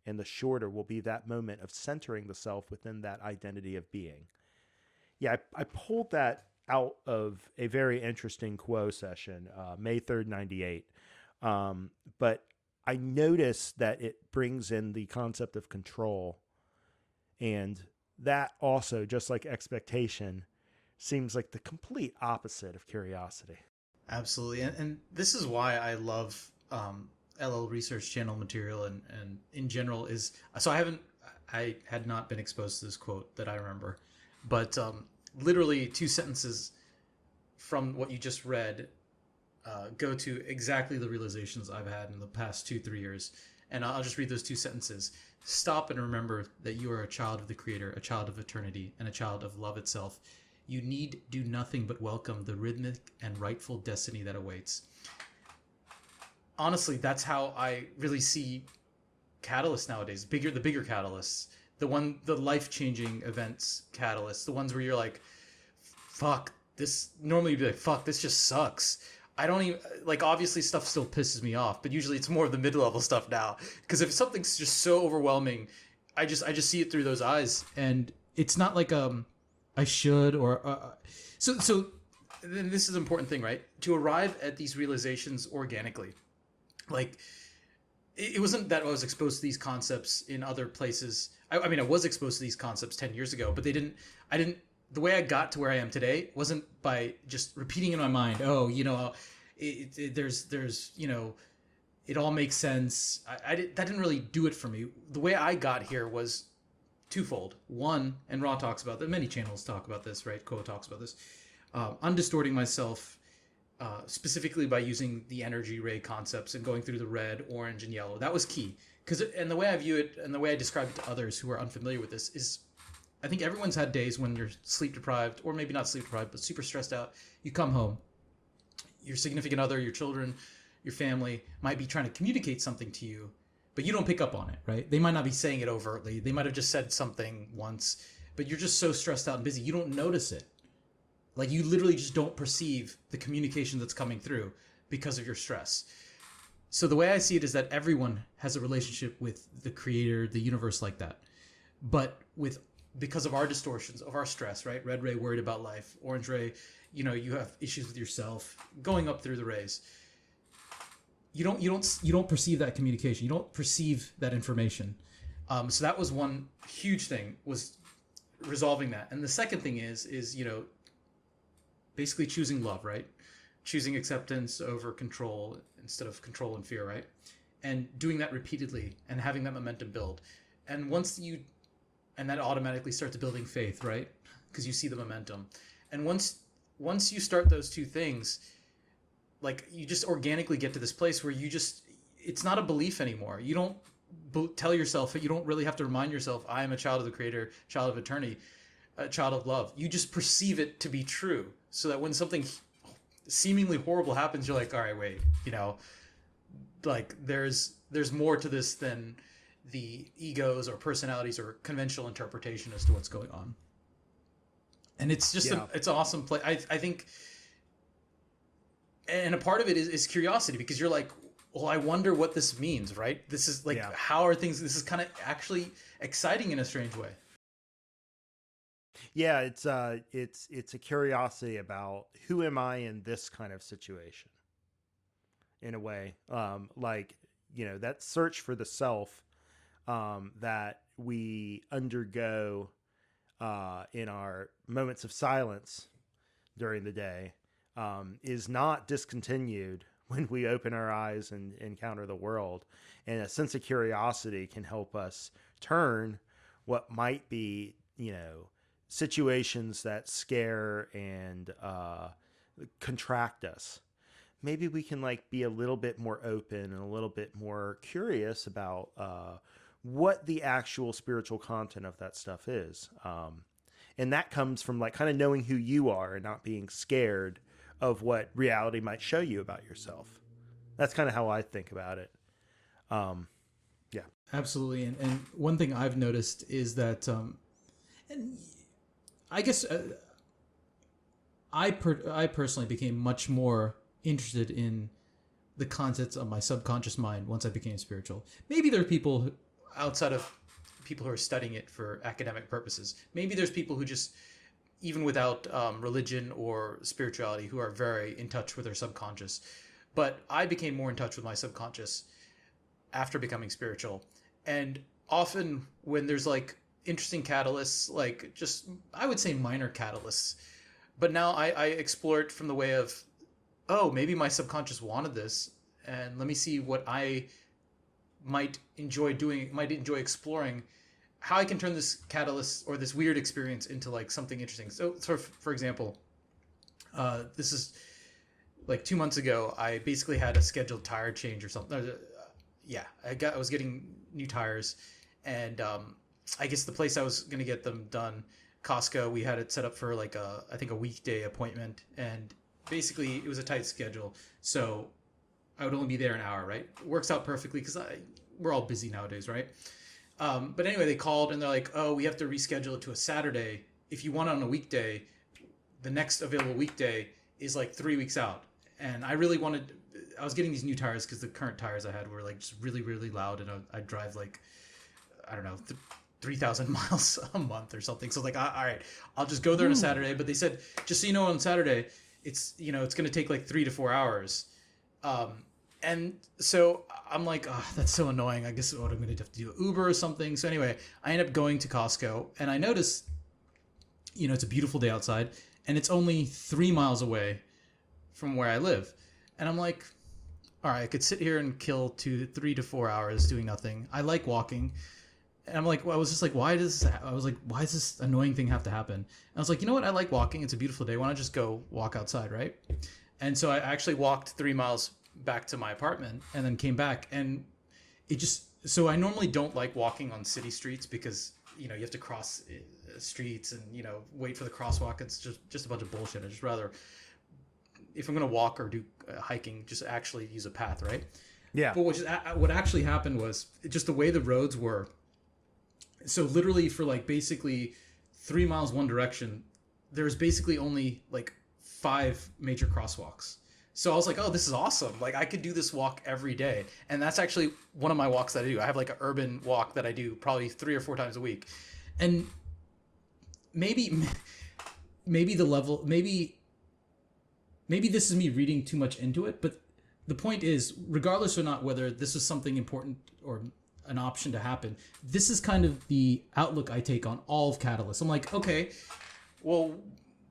and the shorter will be that moment of centering the self within that identity of being. Yeah, I pulled that out of a very interesting Quo session, May 3rd, 98. But I noticed that it brings in the concept of control. And that also, just like expectation, seems like the complete opposite of curiosity. Absolutely. And this is why I love LL Research Channel material and in general is, so I had not been exposed to this quote that I remember, but literally two sentences from what you just read go to exactly the realizations I've had in the past 2-3 years. And I'll just read those two sentences. Stop and remember that you are a child of the Creator, a child of eternity, and a child of love itself. You need do nothing but welcome the rhythmic and rightful destiny that awaits. Honestly, that's how I really see catalysts nowadays. The bigger catalysts, the life-changing events catalysts, the ones where you're like, fuck, this, normally you'd be like, fuck, this just sucks. I don't even, like, obviously stuff still pisses me off, but usually it's more of the mid-level stuff now. Because if something's just so overwhelming, I just see it through those eyes. And it's not like, I should, or, so then this is an important thing, right? To arrive at these realizations organically. Like, it wasn't that I was exposed to these concepts in other places. I mean, I was exposed to these concepts 10 years ago, but the way I got to where I am today wasn't by just repeating in my mind, oh, there's, it all makes sense. That didn't really do it for me. The way I got here was twofold. One, and Raw talks about that, many channels talk about this, right? Ko talks about this. Undistorting myself, specifically by using the energy ray concepts and going through the red, orange, and yellow. That was key. And the way I view it and the way I describe it to others who are unfamiliar with this is, I think everyone's had days when you're sleep deprived, or maybe not sleep deprived, but super stressed out. You come home, your significant other, your children, your family might be trying to communicate something to you, but you don't pick up on it, right? They might not be saying it overtly. They might have just said something once, but you're just so stressed out and busy, you don't notice it. Like, you literally just don't perceive the communication that's coming through because of your stress. So the way I see it is that everyone has a relationship with the Creator, the universe, like that. But because of our distortions, of our stress, right? Red ray, worried about life. Orange ray, you have issues with yourself, going up through the rays. You don't perceive that communication. You don't perceive that information. So that was one huge thing, was resolving that. And the second thing is basically choosing love, right? Choosing acceptance over control instead of control and fear, right? And doing that repeatedly and having that momentum build. And and that automatically starts building faith, right? Because you see the momentum. And once you start those two things, like, you just organically get to this place where it's not a belief anymore. You don't tell yourself, you don't really have to remind yourself, I am a child of the Creator, child of eternity, a child of love. You just perceive it to be true, so that when something seemingly horrible happens, you're like, all right, wait, like, there's more to this than the egos or personalities or conventional interpretation as to what's going on. And it's just it's an awesome play. I think, and a part of it is curiosity, because you're like, well, I wonder what this means, right? This is like, how are things, this is kind of actually exciting in a strange way. Yeah, it's a curiosity about, who am I in this kind of situation, in a way. That search for the self that we undergo in our moments of silence during the day is not discontinued when we open our eyes and encounter the world. And a sense of curiosity can help us turn what might be, situations that scare and contract us. Maybe we can be a little bit more open and a little bit more curious about what the actual spiritual content of that stuff is. And that comes from kind of knowing who you are and not being scared of what reality might show you about yourself. That's kind of how I think about it. Yeah, absolutely. And one thing I've noticed is that, and I guess I personally became much more interested in the contents of my subconscious mind once I became spiritual. Maybe there are people outside of people who are studying it for academic purposes. Maybe there's people who just, even without religion or spirituality, who are very in touch with their subconscious. But I became more in touch with my subconscious after becoming spiritual. And often when there's like interesting catalysts, like just, I would say minor catalysts, but now I explore it from the way of, oh, maybe my subconscious wanted this, and let me see what I might enjoy doing, might enjoy exploring, how I can turn this catalyst or this weird experience into like something interesting. So for example, this is like 2 months ago, I basically had a scheduled tire change or something. I was getting new tires, and I guess the place I was going to get them done, Costco, we had it set up for like I think a weekday appointment, and basically it was a tight schedule, so I would only be there an hour, right? It works out perfectly because we're all busy nowadays, right? But anyway, they called and they're like, oh, we have to reschedule it to a Saturday. If you want it on a weekday, the next available weekday is like 3 weeks out. And I really wanted, I was getting these new tires because the current tires I had were like just really, really loud, and I'd drive like, I don't know, 3,000 miles a month or something. So like, all right, I'll just go there on a Saturday. But they said, just so you know, on Saturday, it's going to take like 3 to 4 hours. And so I'm like, oh, that's so annoying. I guess what I'm going to have to do Uber or something. So anyway, I end up going to Costco, and I notice, it's a beautiful day outside, and it's only 3 miles away from where I live. And I'm like, all right, I could sit here and kill 3 to 4 hours doing nothing. I like walking. And I'm like, well, I was just like, why does this annoying thing have to happen? And I was like, you know what? I like walking. It's a beautiful day. Why not just go walk outside, right? And so I actually walked 3 miles back to my apartment and then came back. And so I normally don't like walking on city streets because, you have to cross streets and, wait for the crosswalk. It's just a bunch of bullshit. I just rather, if I'm going to walk or do hiking, just actually use a path, right? Yeah. But what actually happened was just the way the roads were. So literally for like basically 3 miles one direction, there's basically only like 5 major crosswalks. So I was like, oh, this is awesome. Like I could do this walk every day. And that's actually one of my walks that I do. I have like an urban walk that I do probably 3 or 4 times a week. And maybe this is me reading too much into it, but the point is, regardless or not whether this is something important or an option to happen, this is kind of the outlook I take on all of catalysts. I'm like, okay, well,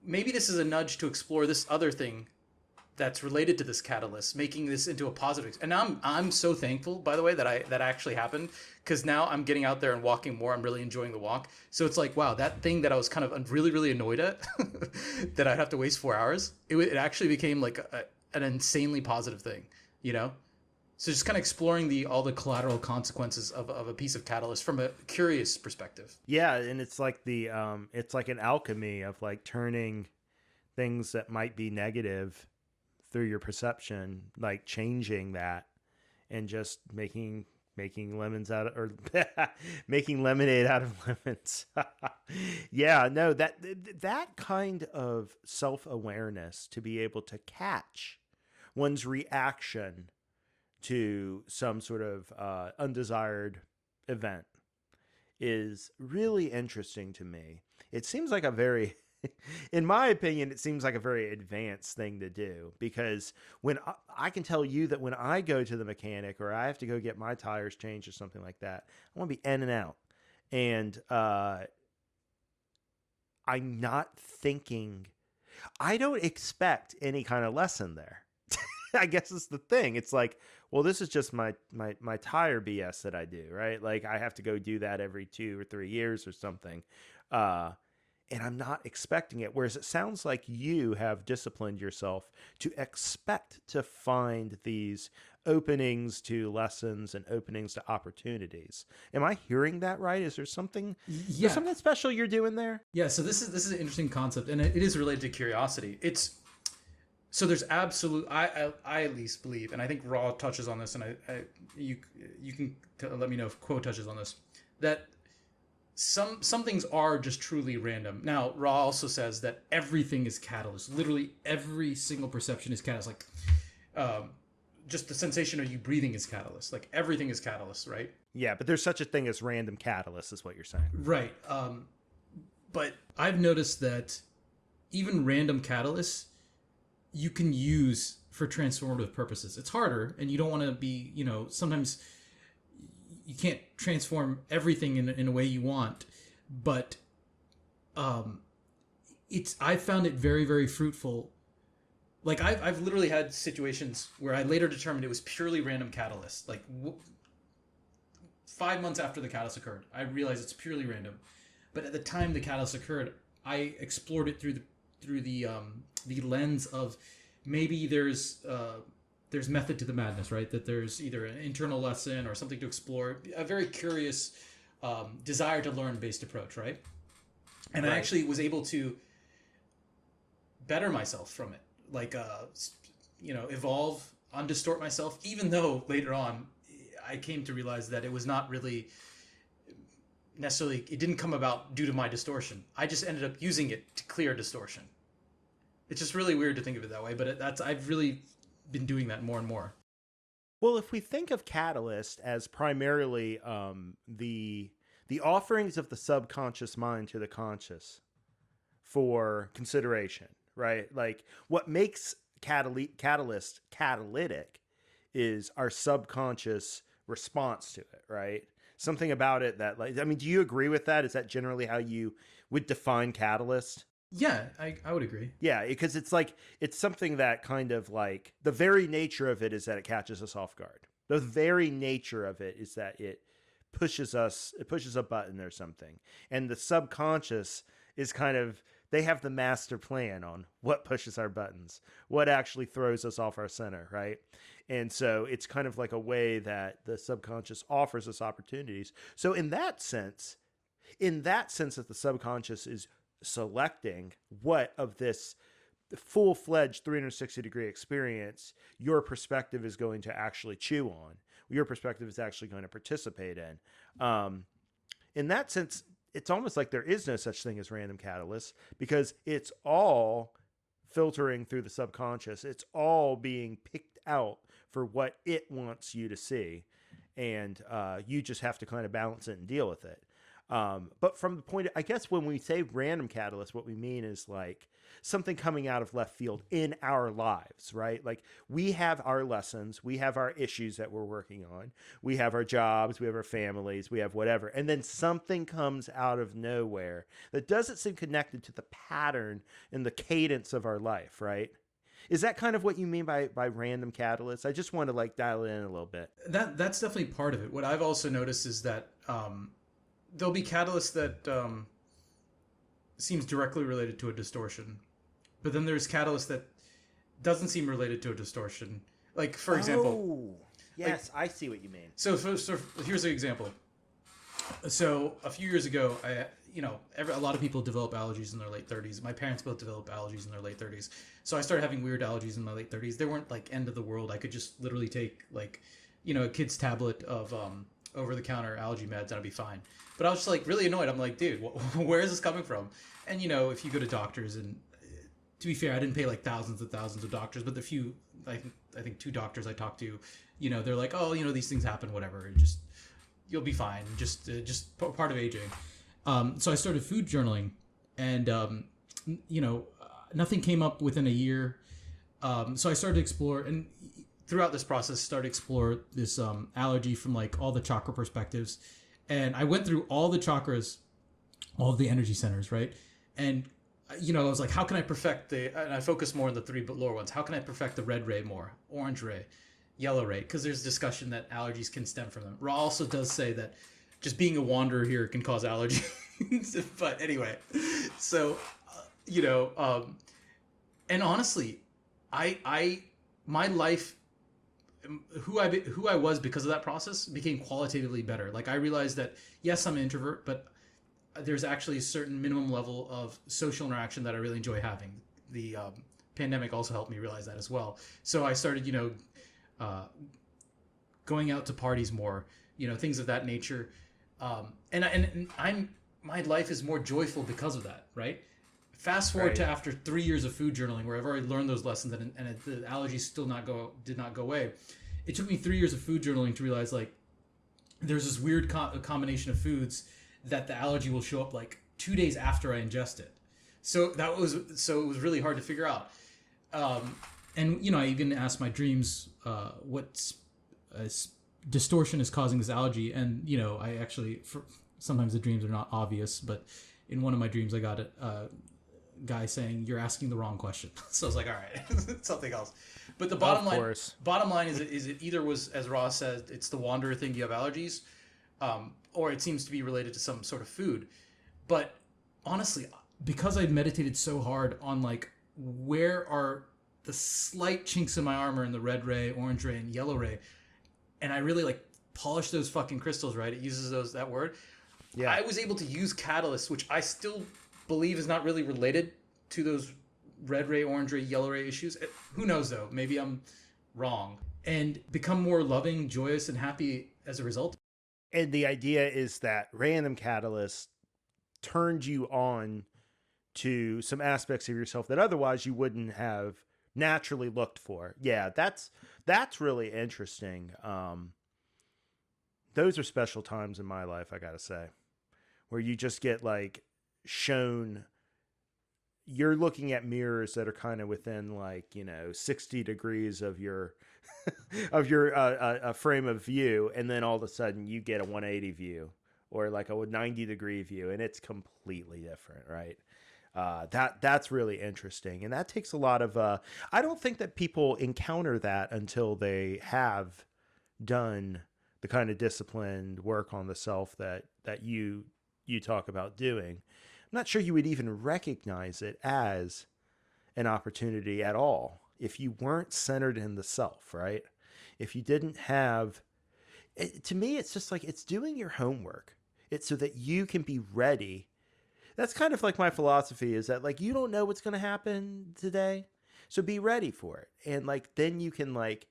maybe this is a nudge to explore this other thing that's related to this catalyst, making this into a positive. And I'm so thankful, by the way, that actually happened, because now I'm getting out there and walking more. I'm really enjoying the walk. So it's like, wow, that thing that I was kind of really, really annoyed at, that I'd have to waste 4 hours, it actually became like an insanely positive thing, So just kind of exploring all the collateral consequences of a piece of catalyst from a curious perspective. Yeah, and it's like it's like an alchemy of like turning things that might be negative through your perception, like changing that and just making lemons out of, or making lemonade out of lemons. Yeah, no, that kind of self-awareness, to be able to catch one's reaction to some sort of undesired event, is really interesting to me. It seems like in my opinion, it seems like a very advanced thing to do, because when I can tell you that when I go to the mechanic or I have to go get my tires changed or something like that, I want to be in and out. And I'm not thinking, I don't expect any kind of lesson there. I guess it's the thing. It's like, well, this is just my tire BS that I do, right? Like I have to go do that every 2 or 3 years or something. And I'm not expecting it. Whereas it sounds like you have disciplined yourself to expect to find these openings to lessons and openings to opportunities. Am I hearing that right? Is there something, there's something special you're doing there? Yeah. So this is an interesting concept, and it is related to curiosity. So there's absolute, I at least believe, and I think Raw touches on this, and you can let me know if Quo touches on this, that some things are just truly random. Now, Ra also says that everything is catalyst. Literally every single perception is catalyst. Like, just the sensation of you breathing is catalyst. Like everything is catalyst, right? Yeah, but there's such a thing as random catalyst, is what you're saying. Right. But I've noticed that even random catalysts you can use for transformative purposes. It's harder, and you don't want to be, sometimes you can't transform everything in a way you want, but I found it very, very fruitful. Like I've literally had situations where I later determined it was purely random catalyst. Like 5 months after the catalyst occurred, I realized it's purely random. But at the time the catalyst occurred, I explored it through the lens of maybe there's method to the madness, right? That there's either an internal lesson or something to explore. A very curious desire to learn based approach, right? And I actually was able to better myself from it, like evolve, undistort myself. Even though later on, I came to realize that it was not really necessarily. It didn't come about due to my distortion. I just ended up using it to clear distortion. It's just really weird to think of it that way, but I've really been doing that more and more. Well, if we think of catalyst as primarily the offerings of the subconscious mind to the conscious for consideration, right? Like what makes catalyst catalytic is our subconscious response to it, right? Something about it that, like, I mean, do you agree with that? Is that generally how you would define catalyst? Yeah, I would agree. Yeah, because it's like, it's something that kind of like, the very nature of it is that it catches us off guard. The very nature of it is that it pushes a button or something. And the subconscious is kind of, they have the master plan on what pushes our buttons, what actually throws us off our center, right? And so it's kind of like a way that the subconscious offers us opportunities. So in that sense that the subconscious is selecting what of this full-fledged 360-degree experience your perspective is going to actually chew on, your perspective is actually going to participate in that sense, it's almost like there is no such thing as random catalysts, because it's all filtering through the subconscious. It's all being picked out for what it wants you to see, and you just have to kind of balance it and deal with it. But from the point, I guess when we say random catalyst, what we mean is like something coming out of left field in our lives, right? Like we have our lessons, we have our issues that we're working on, we have our jobs, we have our families, we have whatever. And then something comes out of nowhere that doesn't seem connected to the pattern and the cadence of our life, right? Is that kind of what you mean by random catalysts? I just want to like dial it in a little bit. That's definitely part of it. What I've also noticed is that, there'll be catalysts that seems directly related to a distortion, but then there's catalyst that doesn't seem related to a distortion. Like, for example... Yes, like, I see what you mean. So here's an example. So a few years ago, a lot of people develop allergies in their late 30s. My parents both developed allergies in their late 30s. So I started having weird allergies in my late 30s. They weren't like end of the world. I could just literally take like, a kid's tablet of over-the-counter allergy meds and I'd be fine. But I was just like really annoyed. I'm like, dude, where is this coming from? And if you go to doctors, and to be fair, I didn't pay like thousands and thousands of doctors, but the few, I think 2 doctors I talked to, they're like, oh, these things happen, whatever. Just you'll be fine. Just part of aging. So I started food journaling, and nothing came up within a year. So I started to explore, and throughout this process, started to explore this allergy from like all the chakra perspectives. And I went through all the chakras, all of the energy centers, right? And, I was like, how can I perfect and I focus more on the 3 lower ones. How can I perfect the red ray more, orange ray, yellow ray? Because there's discussion that allergies can stem from them. Ra also does say that just being a wanderer here can cause allergies. But anyway, so, and honestly, my life, who I was because of that process became qualitatively better. Like I realized that yes, I'm an introvert, but there's actually a certain minimum level of social interaction that I really enjoy having. The pandemic also helped me realize that as well. So I started, going out to parties more, things of that nature. And I'm my life is more joyful because of that, right? Fast forward to after 3 years of food journaling, where I've already learned those lessons, and the allergies still did not go away. It took me 3 years of food journaling to realize, like, there's this weird combination of foods that the allergy will show up like 2 days after I ingest it. So it was really hard to figure out. And I even asked my dreams what distortion is causing this allergy, and I actually sometimes the dreams are not obvious, but in one of my dreams I got a guy saying, "You're asking the wrong question." So I was like, all right, something else. But the bottom line is it either was, as Ross said, it's the wanderer thing, you have allergies, or it seems to be related to some sort of food. But honestly, because I meditated so hard on like where are the slight chinks in my armor in the red ray, orange ray, and yellow ray, and I really like polished those fucking crystals, right? It uses that word. Yeah. I was able to use catalyst, which I still believe is not really related to those red ray, orange ray, yellow ray issues. Who knows though? Maybe I'm wrong. And become more loving, joyous, and happy as a result. And the idea is that random catalyst turned you on to some aspects of yourself that otherwise you wouldn't have naturally looked for. Yeah, that's really interesting. Those are special times in my life, I gotta say, where you just get like shown, you're looking at mirrors that are kind of within like 60 degrees of your of your frame of view, and then all of a sudden you get a 180 view or like a 90-degree view, and it's completely different, right? That's really interesting, and that takes a lot of I don't think that people encounter that until they have done the kind of disciplined work on the self that you talk about doing. I'm not sure you would even recognize it as an opportunity at all if you weren't centered in the self, right? If you didn't have it, to me, it's just like it's doing your homework. It's so that you can be ready. That's kind of like my philosophy, is that like you don't know what's going to happen today, so be ready for it, and like then you can like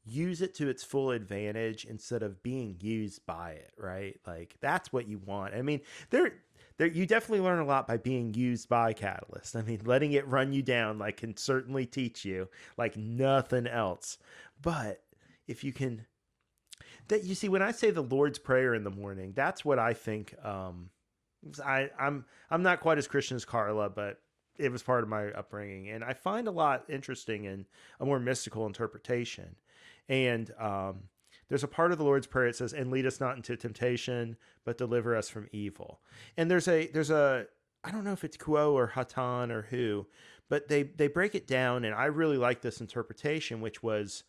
use it to its full advantage instead of being used by it, right? Like that's what you want. I mean, there you definitely learn a lot by being used by Catalyst. I mean, letting it run you down like can certainly teach you like nothing else. But if you can, that you see, when I say the Lord's Prayer in the morning, that's what I think. I'm not quite as Christian as Carla, but it was part of my upbringing, and I find a lot interesting in a more mystical interpretation. And there's a part of the Lord's Prayer that says, "And lead us not into temptation, but deliver us from evil." And there's a I don't know if it's Kuo or Hatan or who, but they break it down, and I really like this interpretation, which was,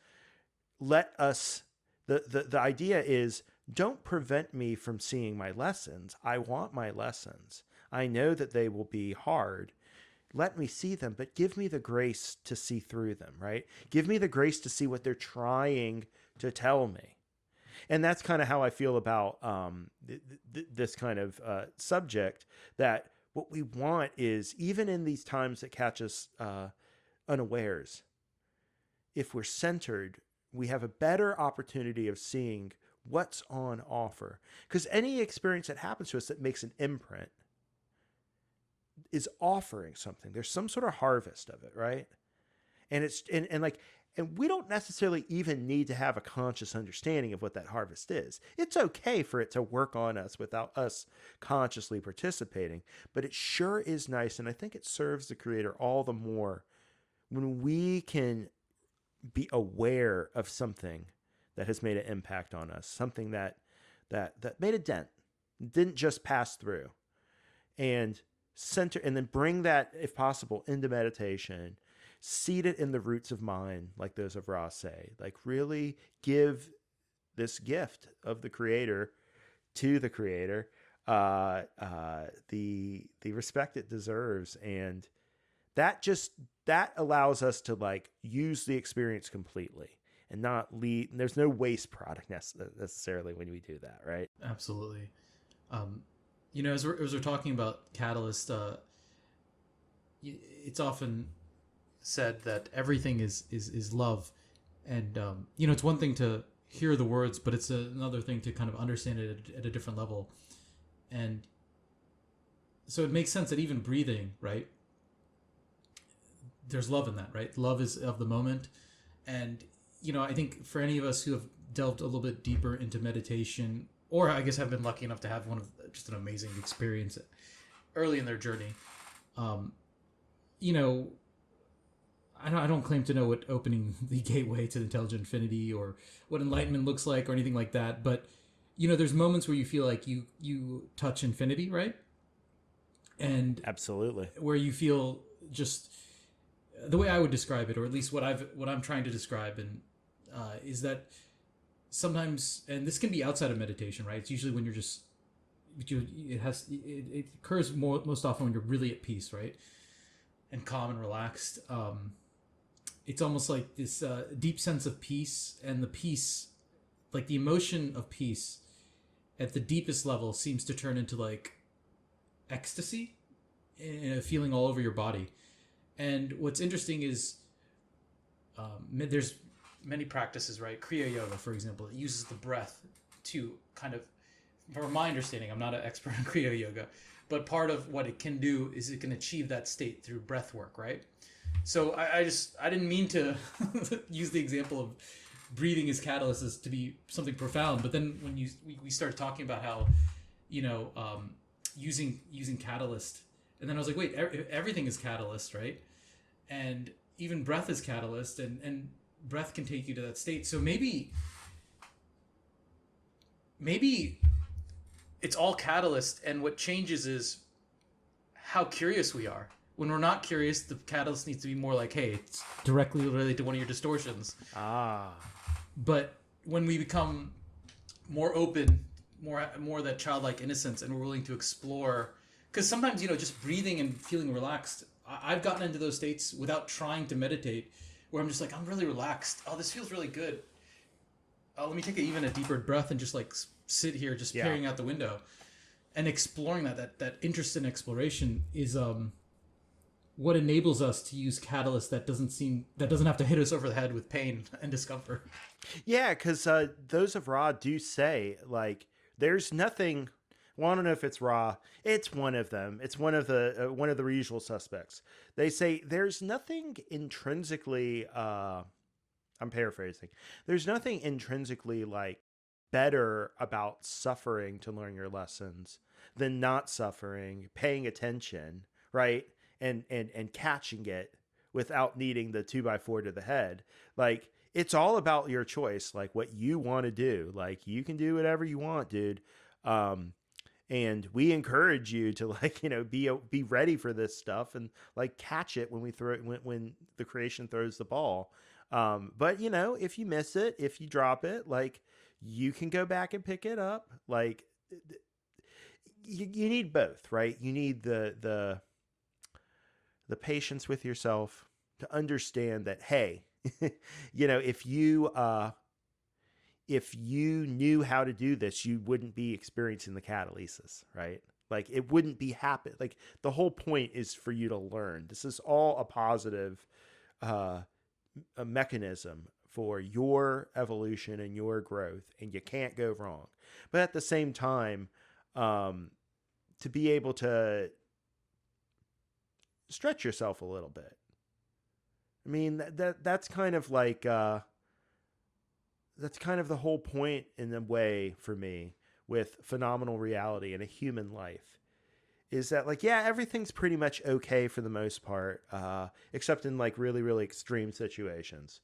let us. The idea is, don't prevent me from seeing my lessons. I want my lessons. I know that they will be hard. Let me see them, but give me the grace to see through them, right? Give me the grace to see what they're trying to tell me. And that's kind of how I feel about this kind of subject, that what we want is, even in these times that catch us unawares, if we're centered, we have a better opportunity of seeing what's on offer. Because any experience that happens to us that makes an imprint is offering something. There's some sort of harvest of it, right? And it's and we don't necessarily even need to have a conscious understanding of what that harvest is. It's okay for it to work on us without us consciously participating, but it sure is nice, and I think it serves the Creator all the more when we can be aware of something that has made an impact on us, something that made a dent, didn't just pass through, and center, and then bring that, if possible, into meditation, seed it in the roots of mind, like those of Ra say, like really give this gift of the Creator to the Creator the respect it deserves. And that allows us to like use the experience completely and not lead. There's no waste product necessarily when we do that, right? Absolutely. As we're talking about Catalyst, it's often said that everything is love, and it's one thing to hear the words, but it's another thing to kind of understand it at a different level. And so it makes sense that even breathing, right? There's love in that, right? Love is of the moment. And, I think for any of us who have delved a little bit deeper into meditation, or I guess have been lucky enough to have one of just an amazing experience early in their journey, um, you know, I don't claim to know what opening the gateway to intelligent infinity or what enlightenment looks like or anything like that. But, there's moments where you feel like you touch infinity, right? And Absolutely. where you feel just the way I would describe it, or at least what I'm trying to describe, and is that sometimes, and this can be outside of meditation, right? It's usually when you're just it occurs most often when you're really at peace, right, and calm and relaxed. It's almost like this deep sense of peace, and the peace, like the emotion of peace, at the deepest level, seems to turn into like ecstasy, and a feeling all over your body. And what's interesting is there's many practices, right? Kriya Yoga, for example, it uses the breath to kind of, from my understanding, I'm not an expert in Kriya Yoga, but part of what it can do is it can achieve that state through breath work, right? So I didn't mean to use the example of breathing as catalysis to be something profound, but then when we started talking about how, using catalyst, and then I was like, wait, everything is catalyst, right? And even breath is catalyst, and breath can take you to that state. So maybe it's all catalyst, and what changes is how curious we are. When we're not curious, the catalyst needs to be more like, hey, it's directly related to one of your distortions. But when we become more open, more that childlike innocence, and we're willing to explore, because sometimes, just breathing and feeling relaxed, I've gotten into those states without trying to meditate, where I'm just like, I'm really relaxed. Oh, this feels really good. Let me take even a deeper breath and just like sit here, just peering out the window and exploring that interest in exploration is what enables us to use catalyst that doesn't have to hit us over the head with pain and discomfort. Yeah, because those of Ra do say, like, there's nothing. Well, I don't know if it's Ra. It's one of them. It's one of the usual suspects. They say there's nothing intrinsically. I'm paraphrasing. There's nothing intrinsically like better about suffering to learn your lessons than not suffering, paying attention, right, and catching it without needing the 2x4 to the head. Like, it's all about your choice, like what you want to do. Like, you can do whatever you want, dude. And we encourage you to, like, be ready for this stuff and like catch it when we throw it, when the creation throws the ball. But if you miss it, if you drop it, like, you can go back and pick it up. Like, you need both, right? You need the patience with yourself to understand that, hey, if you knew how to do this, you wouldn't be experiencing the catalysis, right? Like, it wouldn't be happen. Like, the whole point is for you to learn. This is all a positive a mechanism for your evolution and your growth, and you can't go wrong. But at the same time, to be able to stretch yourself a little bit. I mean, that's kind of like that's kind of the whole point in a way for me with phenomenal reality in a human life, is that, like, yeah, everything's pretty much okay for the most part, except in like really, really extreme situations.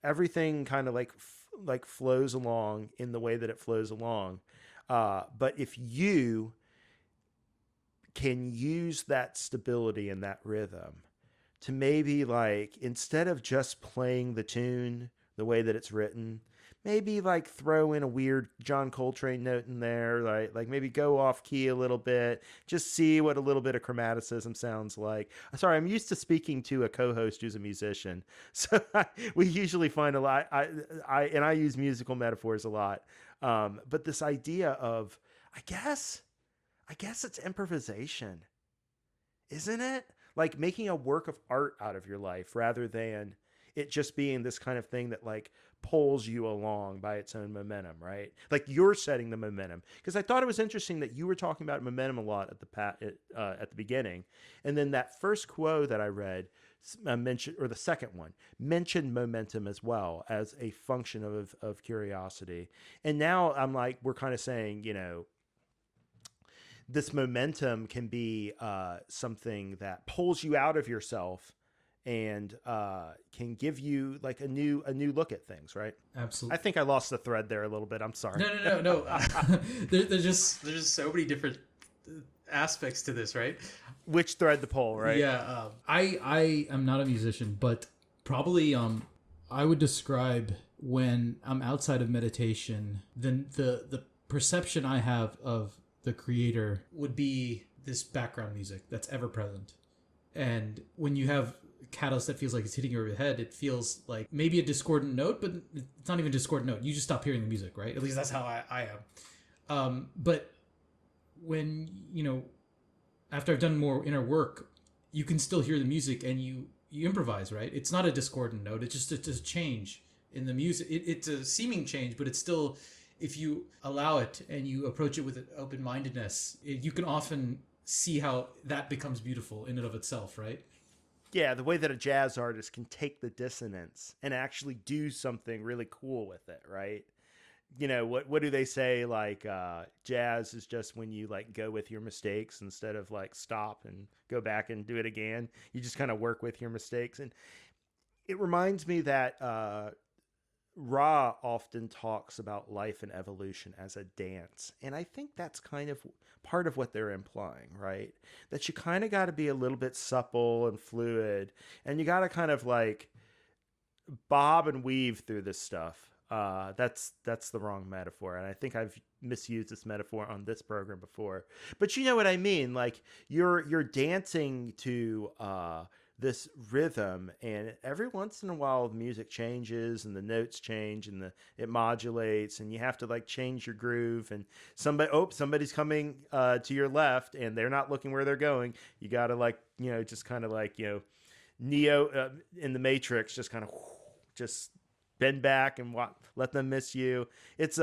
Everything kind of like flows along in the way that it flows along. But if you can use that stability and that rhythm to maybe, like, instead of just playing the tune the way that it's written, maybe like throw in a weird John Coltrane note in there, like maybe go off key a little bit, just see what a little bit of chromaticism sounds like. Sorry, I'm used to speaking to a co-host who's a musician, so we usually find a lot. I use musical metaphors a lot, but this idea of, I guess it's improvisation, isn't it? Like making a work of art out of your life rather than it just being this kind of thing that like pulls you along by its own momentum, right? Like you're setting the momentum. Because I thought it was interesting that you were talking about momentum a lot at the beginning, and then that first quote that I read mentioned, or the second one mentioned momentum as well as a function of curiosity. And now I'm like, we're kind of saying, you know, this momentum can be something that pulls you out of yourself and can give you like a new look at things, right? Absolutely. I think I lost the thread there a little bit. I'm sorry. No. There's just so many different aspects to this, right? Which thread to pull, right? Yeah. I am not a musician, but probably I would describe when I'm outside of meditation, then the perception I have of the creator would be this background music that's ever present. And when you have catalyst that feels like it's hitting you over the head, it feels like maybe a discordant note, but it's not even a discordant note. You just stop hearing the music, right? At least that's how I am. But when, you know, after I've done more inner work, you can still hear the music and you improvise, right? It's not a discordant note. It's a change in the music. It's a seeming change, but it's still, if you allow it and you approach it with an open-mindedness, you can often see how that becomes beautiful in and of itself, right? Yeah, the way that a jazz artist can take the dissonance and actually do something really cool with it, right? You know, what do they say? Like, jazz is just when you like go with your mistakes instead of like stop and go back and do it again. You just kind of work with your mistakes. And it reminds me that Ra often talks about life and evolution as a dance. And I think that's kind of part of what they're implying, right? That you kind of got to be a little bit supple and fluid, and you got to kind of like bob and weave through this stuff. That's the wrong metaphor. And I think I've misused this metaphor on this program before, but you know what I mean? Like you're dancing to, this rhythm, and every once in a while the music changes and the notes change and it modulates, and you have to like change your groove, and somebody's coming to your left and they're not looking where they're going. You got to like, you know, just kind of like, you know, Neo in the Matrix, just kind of just bend back and let them miss you. It's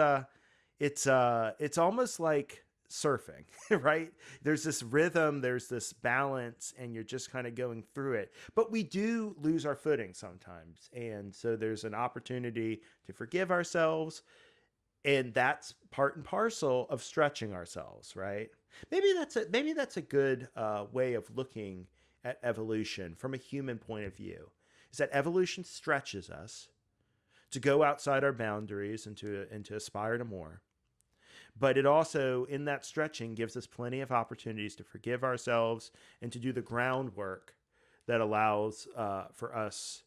almost like surfing, right? There's this rhythm, there's this balance, and you're just kind of going through it. But we do lose our footing sometimes. And so there's an opportunity to forgive ourselves. And that's part and parcel of stretching ourselves, right? Maybe that's a good way of looking at evolution from a human point of view, is that evolution stretches us to go outside our boundaries and to aspire to more. But it also, in that stretching, gives us plenty of opportunities to forgive ourselves and to do the groundwork that allows for us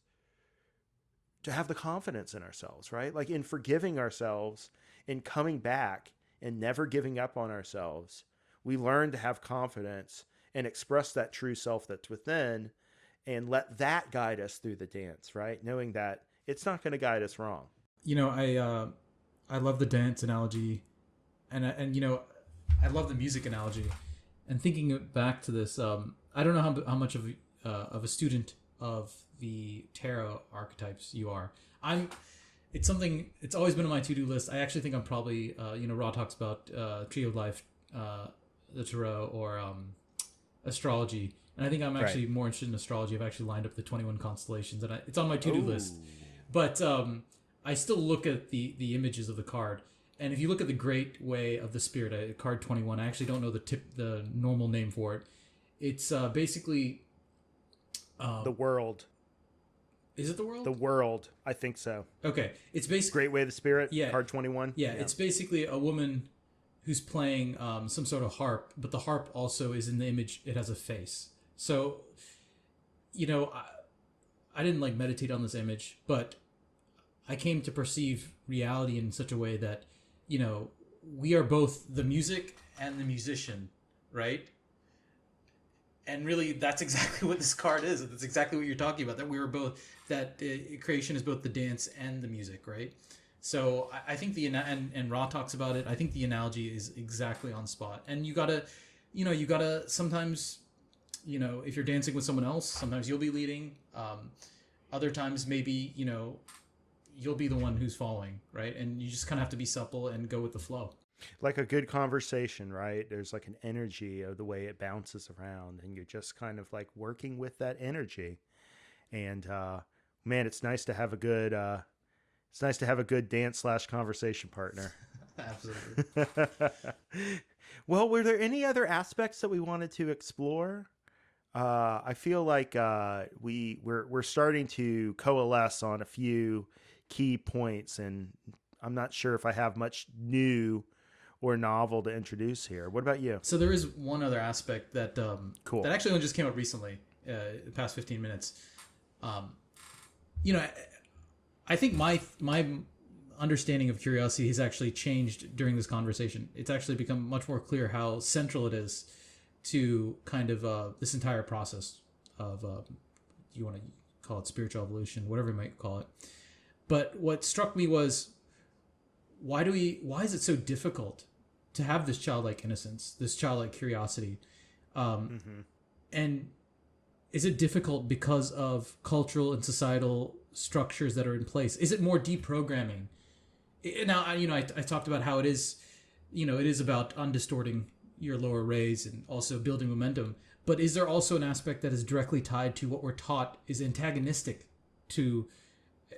to have the confidence in ourselves, right? Like in forgiving ourselves, in coming back and never giving up on ourselves, we learn to have confidence and express that true self that's within, and let that guide us through the dance, right? Knowing that it's not going to guide us wrong. You know, I love the dance analogy. And you know, I love the music analogy. And thinking back to this, I don't know how much of a student of the tarot archetypes you are. It's always been on my to-do list. I actually think I'm probably, you know, Ra talks about Tree of Life, the tarot, or astrology. And I think I'm actually more interested in astrology. I've actually lined up the 21 constellations, and it's on my to-do list. But I still look at the images of the card. And if you look at the Great Way of the Spirit, card 21, I actually don't know the normal name for it. It's basically the world. Is it the world? The world, I think so. Okay, it's basically Great Way of the Spirit. Yeah, card 21. Yeah, it's basically a woman who's playing some sort of harp, but the harp also is in the image. It has a face. So, you know, I didn't like meditate on this image, but I came to perceive reality in such a way that, you know, we are both the music and the musician, right? And really, that's exactly what this card is. That's exactly what you're talking about. That we were both, that creation is both the dance and the music, right? So I think and Ra talks about it. I think the analogy is exactly on spot. And you gotta sometimes, you know, if you're dancing with someone else, sometimes you'll be leading. Other times, maybe, you'll be the one who's falling, right? And you just kind of have to be supple and go with the flow. Like a good conversation, right? There's like an energy of the way it bounces around, and you're just kind of like working with that energy. And man, it's nice to have a good dance/conversation partner. Absolutely. Well, were there any other aspects that we wanted to explore? I feel like we're starting to coalesce on a few key points, and I'm not sure if I have much new or novel to introduce here. What about you? So there is one other aspect that Cool. that actually only just came up recently, the past 15 minutes. I think my understanding of curiosity has actually changed during this conversation. It's actually become much more clear how central it is to kind of this entire process of you want to call it spiritual evolution, whatever you might call it. But what struck me was, why is it so difficult to have this childlike innocence, this childlike curiosity? And is it difficult because of cultural and societal structures that are in place? Is it more deprogramming? Now, I talked about how it is about undistorting your lower rays and also building momentum. But is there also an aspect that is directly tied to what we're taught is antagonistic to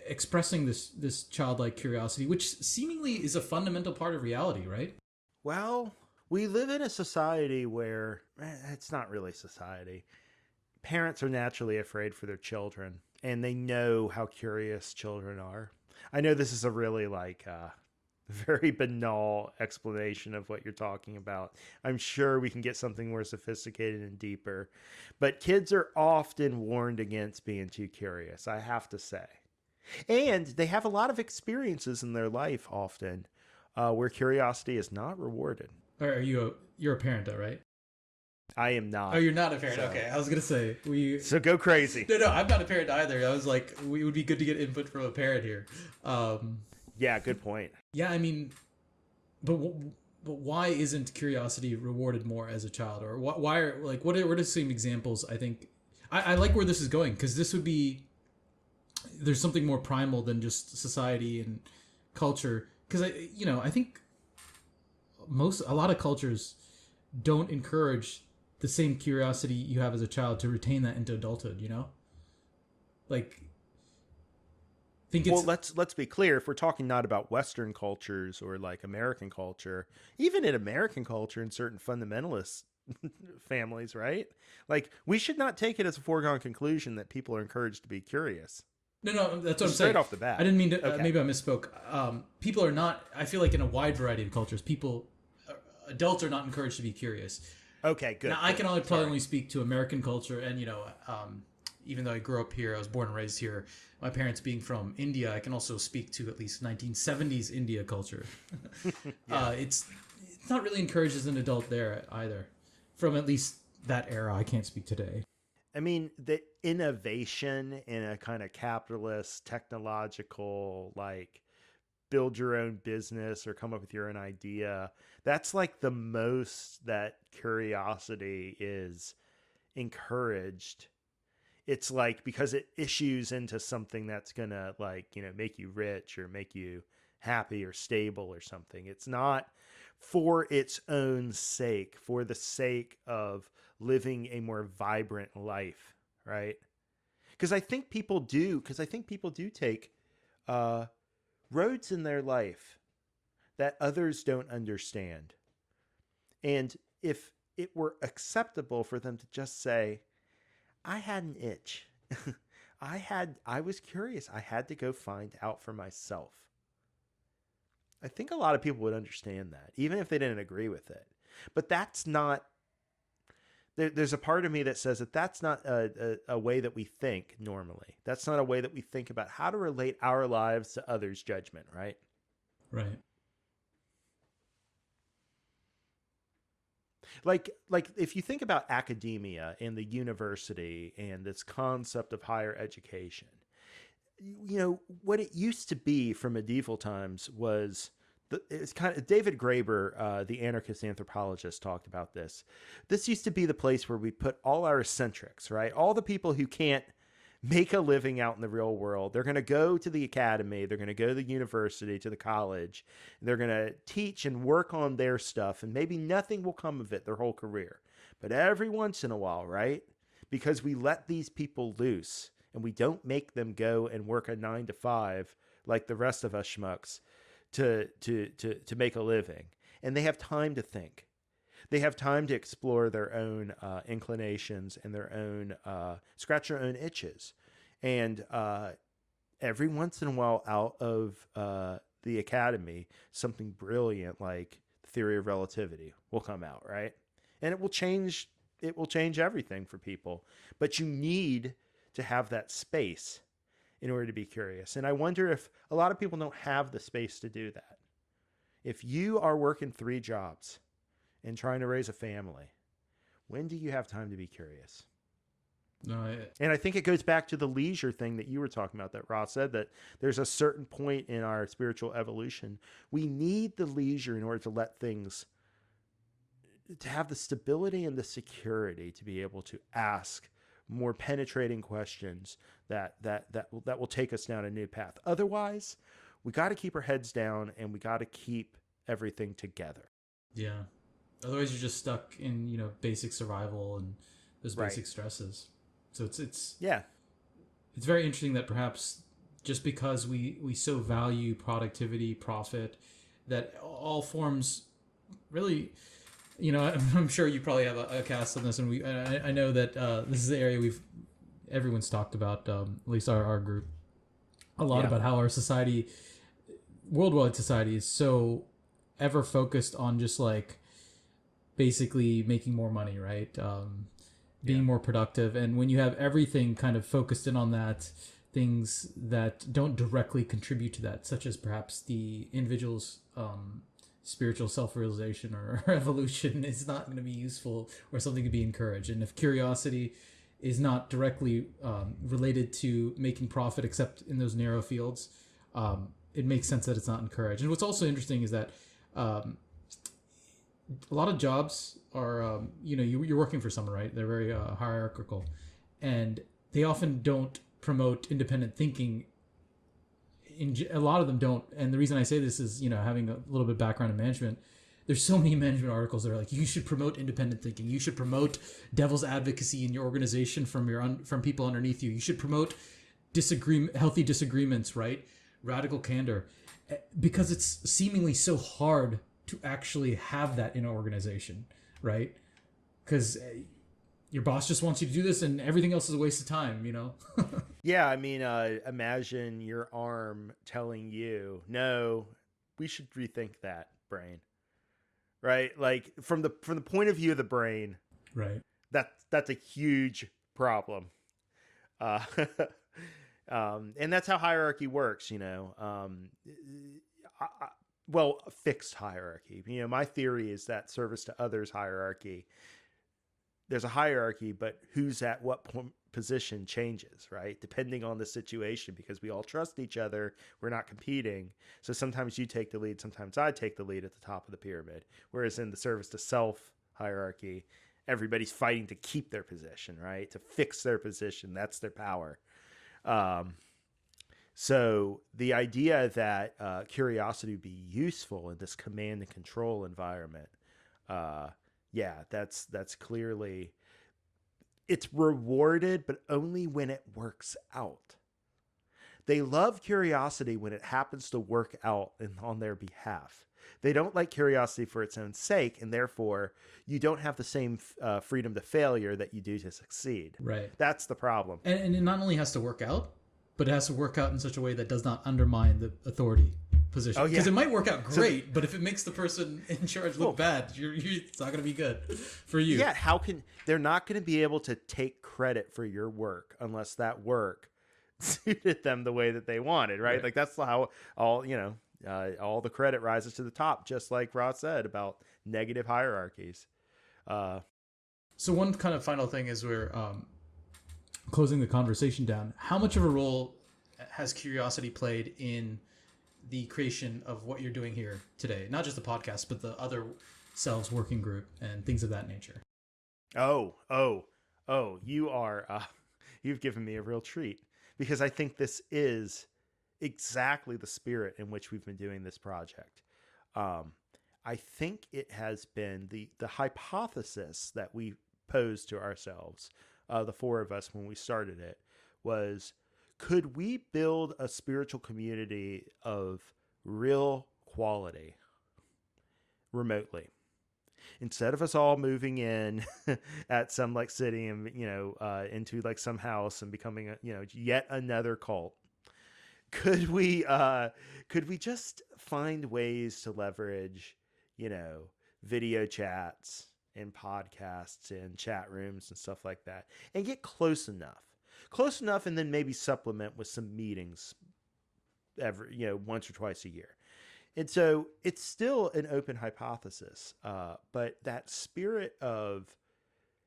expressing this childlike curiosity, which seemingly is a fundamental part of reality, right? Well, we live in a society where it's not really society. Parents are naturally afraid for their children, and they know how curious children are. I know this is a really very banal explanation of what you're talking about. I'm sure we can get something more sophisticated and deeper, but kids are often warned against being too curious, I have to say. And they have a lot of experiences in their life often where curiosity is not rewarded. You're a parent though, right? I am not. Oh, you're not a parent. So, okay, I was gonna say So go crazy. No, I'm not a parent either. I was like, it would be good to get input from a parent here. Yeah, good point. Yeah, I mean, but why isn't curiosity rewarded more as a child, or why are what are some examples? I think I like where this is going, because this would be, there's something more primal than just society and culture. Because I think a lot of cultures don't encourage the same curiosity you have as a child to retain that into adulthood. Well, let's be clear. If we're talking not about Western cultures or like American culture, even in American culture, in certain fundamentalist families, right? Like, we should not take it as a foregone conclusion that people are encouraged to be curious. No, that's what I'm saying. Straight off the bat. I didn't mean to. Okay. Maybe I misspoke. People are not. I feel like in a wide variety of cultures, adults are not encouraged to be curious. Okay, good. Now, I can only speak to American culture, and even though I grew up here, I was born and raised here. My parents being from India, I can also speak to at least 1970s India culture. Yeah. It's not really encouraged as an adult there either. From at least that era, I can't speak today. I mean, the innovation in a kind of capitalist, technological, like build your own business or come up with your own idea, that's like the most that curiosity is encouraged. It's like, because it issues into something that's going to make you rich or make you happy or stable or something. It's not for its own sake, for the sake of living a more vibrant life, right? Because I think people do take roads in their life that others don't understand. And if it were acceptable for them to just say, I had an itch. I was curious. I had to go find out for myself. I think a lot of people would understand that, even if they didn't agree with it. But that's not, there's a part of me that says that that's not a way that we think normally. That's not a way that we think about how to relate our lives to others' judgment, right? Right. Like if you think about academia and the university and this concept of higher education, what it used to be from medieval times was it's kind of, David Graeber, the anarchist anthropologist, talked about this. This used to be the place where we put all our eccentrics, right? All the people who can't make a living out in the real world. They're going to go to the academy. They're going to go to the university, to the college. They're going to teach and work on their stuff, and maybe nothing will come of it their whole career. But every once in a while, right? Because we let these people loose and we don't make them go and work a 9 to 5 like the rest of us schmucks to make a living. And they have time to think. They have time to explore their own inclinations and their own, scratch their own itches. And every once in a while out of the academy, something brilliant like the theory of relativity will come out, right? And it will change everything for people. But you need to have that space in order to be curious. And I wonder if a lot of people don't have the space to do that. If you are working 3 jobs and trying to raise a family, when do you have time to be curious? No, and I think it goes back to the leisure thing that you were talking about, that Ross said, that there's a certain point in our spiritual evolution. We need the leisure in order to let things, to have the stability and the security to be able to ask more penetrating questions that will take us down a new path. Otherwise, we got to keep our heads down and we got to keep everything together. Yeah. Otherwise, you're just stuck in, basic survival and those basic stresses. So it's very interesting that perhaps just because we so value productivity, profit, that all forms really, I'm sure you probably have a cast on this, and I know that this is the area everyone's talked about, at least our group, a lot about how our society, worldwide society, is so ever focused on just like basically making more money, right? Being more productive. And when you have everything kind of focused in on that, things that don't directly contribute to that, such as perhaps the individual's spiritual self-realization or evolution, is not going to be useful or something to be encouraged. And if curiosity is not directly related to making profit, except in those narrow fields, it makes sense that it's not encouraged. And what's also interesting is that a lot of jobs are, you're working for someone, right? They're very hierarchical, and they often don't promote independent thinking. A lot of them don't. And the reason I say this is, having a little bit of background in management, there's so many management articles that are like, you should promote independent thinking. You should promote devil's advocacy in your organization from people underneath you. You should promote healthy disagreements, right? Radical candor, because it's seemingly so hard to actually have that in an organization, right? Because your boss just wants you to do this and everything else is a waste of time, Yeah, I mean, imagine your arm telling you, no, we should rethink that, brain. Right? Like from the point of view of the brain, right? That's a huge problem. And that's how hierarchy works, well, a fixed hierarchy. My theory is that service to others hierarchy. There's a hierarchy, but who's at what position changes, right? Depending on the situation, because we all trust each other. We're not competing. So sometimes you take the lead, sometimes I take the lead at the top of the pyramid. Whereas in the service to self hierarchy, everybody's fighting to keep their position, right? To fix their position. That's their power. So the idea that curiosity would be useful in this command and control environment, that's clearly, it's rewarded, but only when it works out. They love curiosity when it happens to work out on their behalf. They don't like curiosity for its own sake, and therefore you don't have the same freedom to failure that you do to succeed. Right. That's the problem. And it not only has to work out, but it has to work out in such a way that does not undermine the authority position. Because it might work out great, but if it makes the person in charge look bad, it's not going to be good for you. Yeah, they're not going to be able to take credit for your work unless that work suited them the way that they wanted, right? Like that's how all the credit rises to the top, just like Ross said about negative hierarchies. So one kind of final thing is we're closing the conversation down. How much of a role has curiosity played in the creation of what you're doing here today? Not just the podcast, but the other selves working group and things of that nature. You are You've given me a real treat, because I think this is exactly the spirit in which we've been doing this project. I think it has been the hypothesis that we posed to ourselves, the four of us, when we started it, was, could we build a spiritual community of real quality remotely? Instead of us all moving in at some like city and, into like some house and becoming yet another cult, could we just find ways to leverage, video chats and podcasts and chat rooms and stuff like that, and get close enough, and then maybe supplement with some meetings once or twice a year. And so it's still an open hypothesis, but that spirit of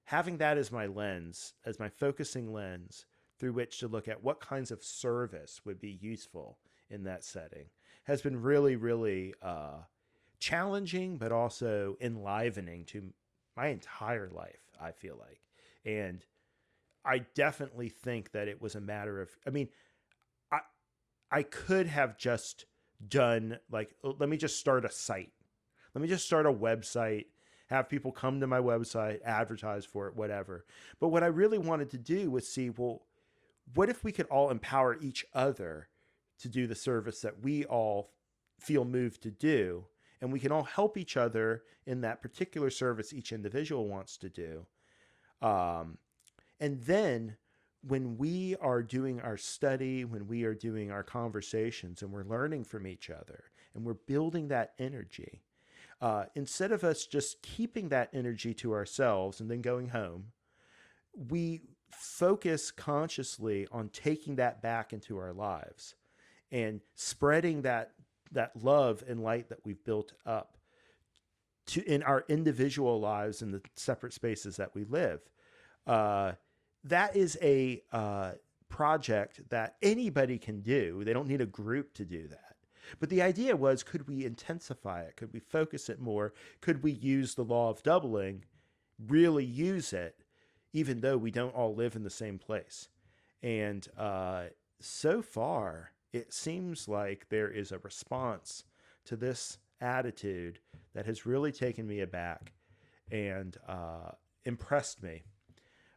having that as my lens, as my focusing lens through which to look at what kinds of service would be useful in that setting, has been really, really challenging, but also enlivening to my entire life, I feel like. And I definitely think that it was a matter of, I could have just done like, let me just start a site. Let me just start a website, have people come to my website, advertise for it, whatever. But what I really wanted to do was see, well, what if we could all empower each other to do the service that we all feel moved to do, and we can all help each other in that particular service each individual wants to do. And then when we are doing our study, when we are doing our conversations and we're learning from each other and we're building that energy, instead of us just keeping that energy to ourselves and then going home, we focus consciously on taking that back into our lives and spreading that love and light that we've built up in our individual lives in the separate spaces that we live. That is a project that anybody can do. They don't need a group to do that. But the idea was, could we intensify it? Could we focus it more? Could we use the law of doubling, really use it, even though we don't all live in the same place? And so far, it seems like there is a response to this attitude that has really taken me aback and impressed me.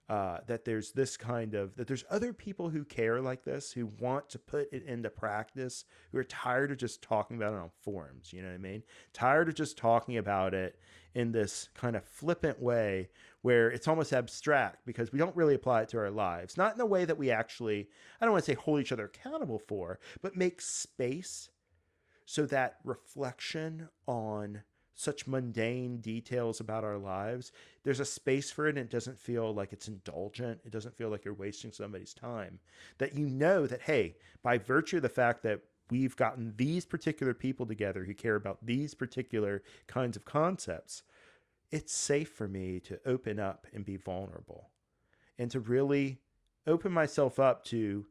That there's that there's other people who care like this, who want to put it into practice, who are tired of just talking about it on forums, you know what I mean? Tired of just talking about it in this kind of flippant way where it's almost abstract because we don't really apply it to our lives. Not in a way that we actually, I don't want to say hold each other accountable for, but make space so that reflection on such mundane details about our lives, there's a space for it, and it doesn't feel like it's indulgent. It doesn't feel like you're wasting somebody's time. That that, hey, by virtue of the fact that we've gotten these particular people together who care about these particular kinds of concepts, it's safe for me to open up and be vulnerable and to really open myself up to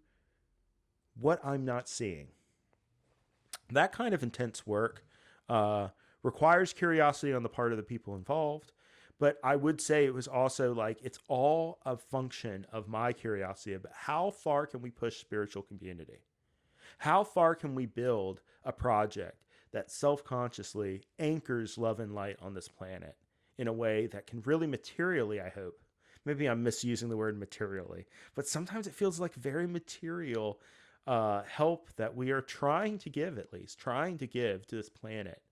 what I'm not seeing. That kind of intense work requires curiosity on the part of the people involved. But I would say it was also like, it's all a function of my curiosity about how far can we push spiritual community? How far can we build a project that self-consciously anchors love and light on this planet in a way that can really materially, I hope, maybe I'm misusing the word materially, but sometimes it feels like very material help that we are trying to give to this planet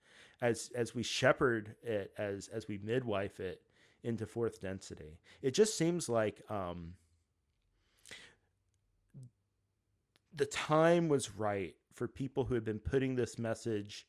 as we shepherd it, as we midwife it into fourth density. It just seems like the time was right for people who had been putting this message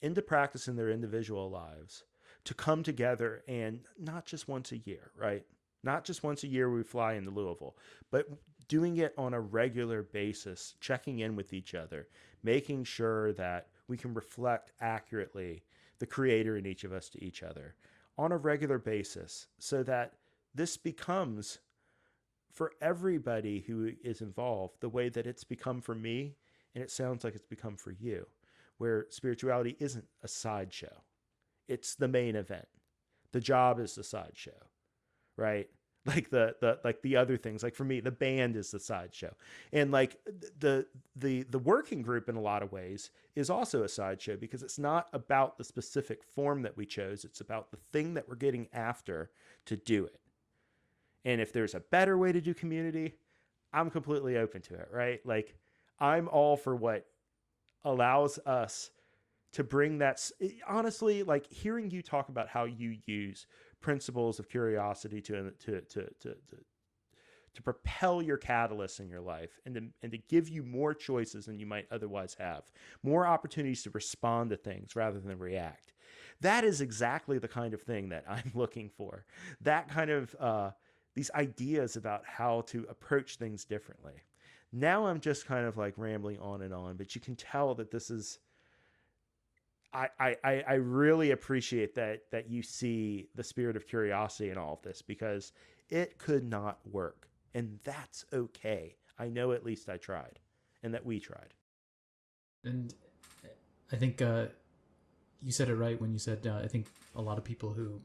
into practice in their individual lives to come together, and not just once a year, right? Not just once a year we fly into Louisville, but doing it on a regular basis, checking in with each other, making sure that we can reflect accurately the creator in each of us to each other on a regular basis, so that this becomes, for everybody who is involved, the way that it's become for me, and it sounds like it's become for you, where spirituality isn't a sideshow. It's the main event. The job is the sideshow, right? Like the other things, like for me, the band is the sideshow, and like the working group in a lot of ways is also a sideshow, because it's not about the specific form that we chose. It's about the thing that we're getting after to do it. And if there's a better way to do community, I'm completely open to it, right? Like, I'm all for what allows us to bring that. Honestly, like, hearing you talk about how you use principles of curiosity to propel your catalyst in your life, and to give you more choices than you might otherwise have, more opportunities to respond to things rather than react. That is exactly the kind of thing that I'm looking for. That kind of these ideas about how to approach things differently. Now I'm just kind of like rambling on, but you can tell that this is. I really appreciate that you see the spirit of curiosity in all of this, because it could not work, and that's okay. I know at least I tried, and that we tried. And I think you said it right when you said I think a lot of people who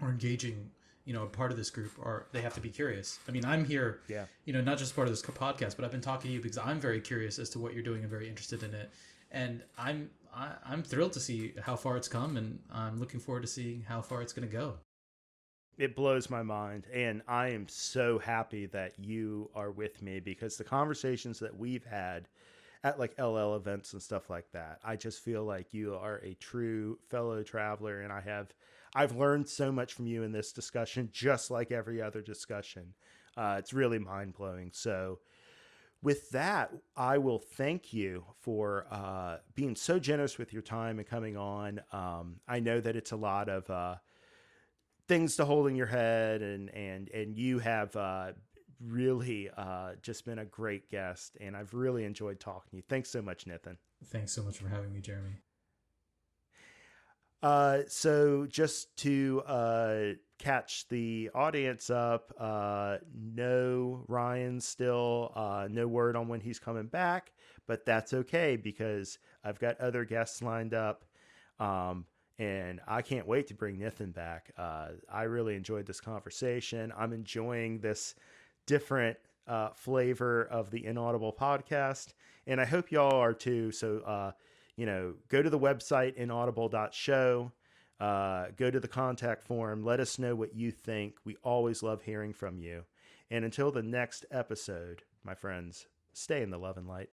are engaging, a part of this group, they have to be curious. I mean, I'm here, not just part of this podcast, but I've been talking to you because I'm very curious as to what you're doing and very interested in it. And I'm thrilled to see how far it's come, and I'm looking forward to seeing how far it's going to go. It blows my mind, and I am so happy that you are with me, because the conversations that we've had at like LL events and stuff like that, I just feel like you are a true fellow traveler, and I've learned so much from you in this discussion, just like every other discussion. It's really mind-blowing. So with that, I will thank you for being so generous with your time and coming on. I know that it's a lot of things to hold in your head, and you have really just been a great guest, and I've really enjoyed talking to you. Thanks so much, Nithin. Thanks so much for having me, Jeremy. So just to catch the audience up, no, Ryan's still no word on when he's coming back, but that's okay, because I've got other guests lined up, and I can't wait to bring Nithin back. I really enjoyed this conversation. I'm enjoying this different flavor of the Inaudible podcast, and I hope y'all are too. So go to the website, inaudible.show, go to the contact form, let us know what you think. We always love hearing from you. And until the next episode, my friends, stay in the love and light.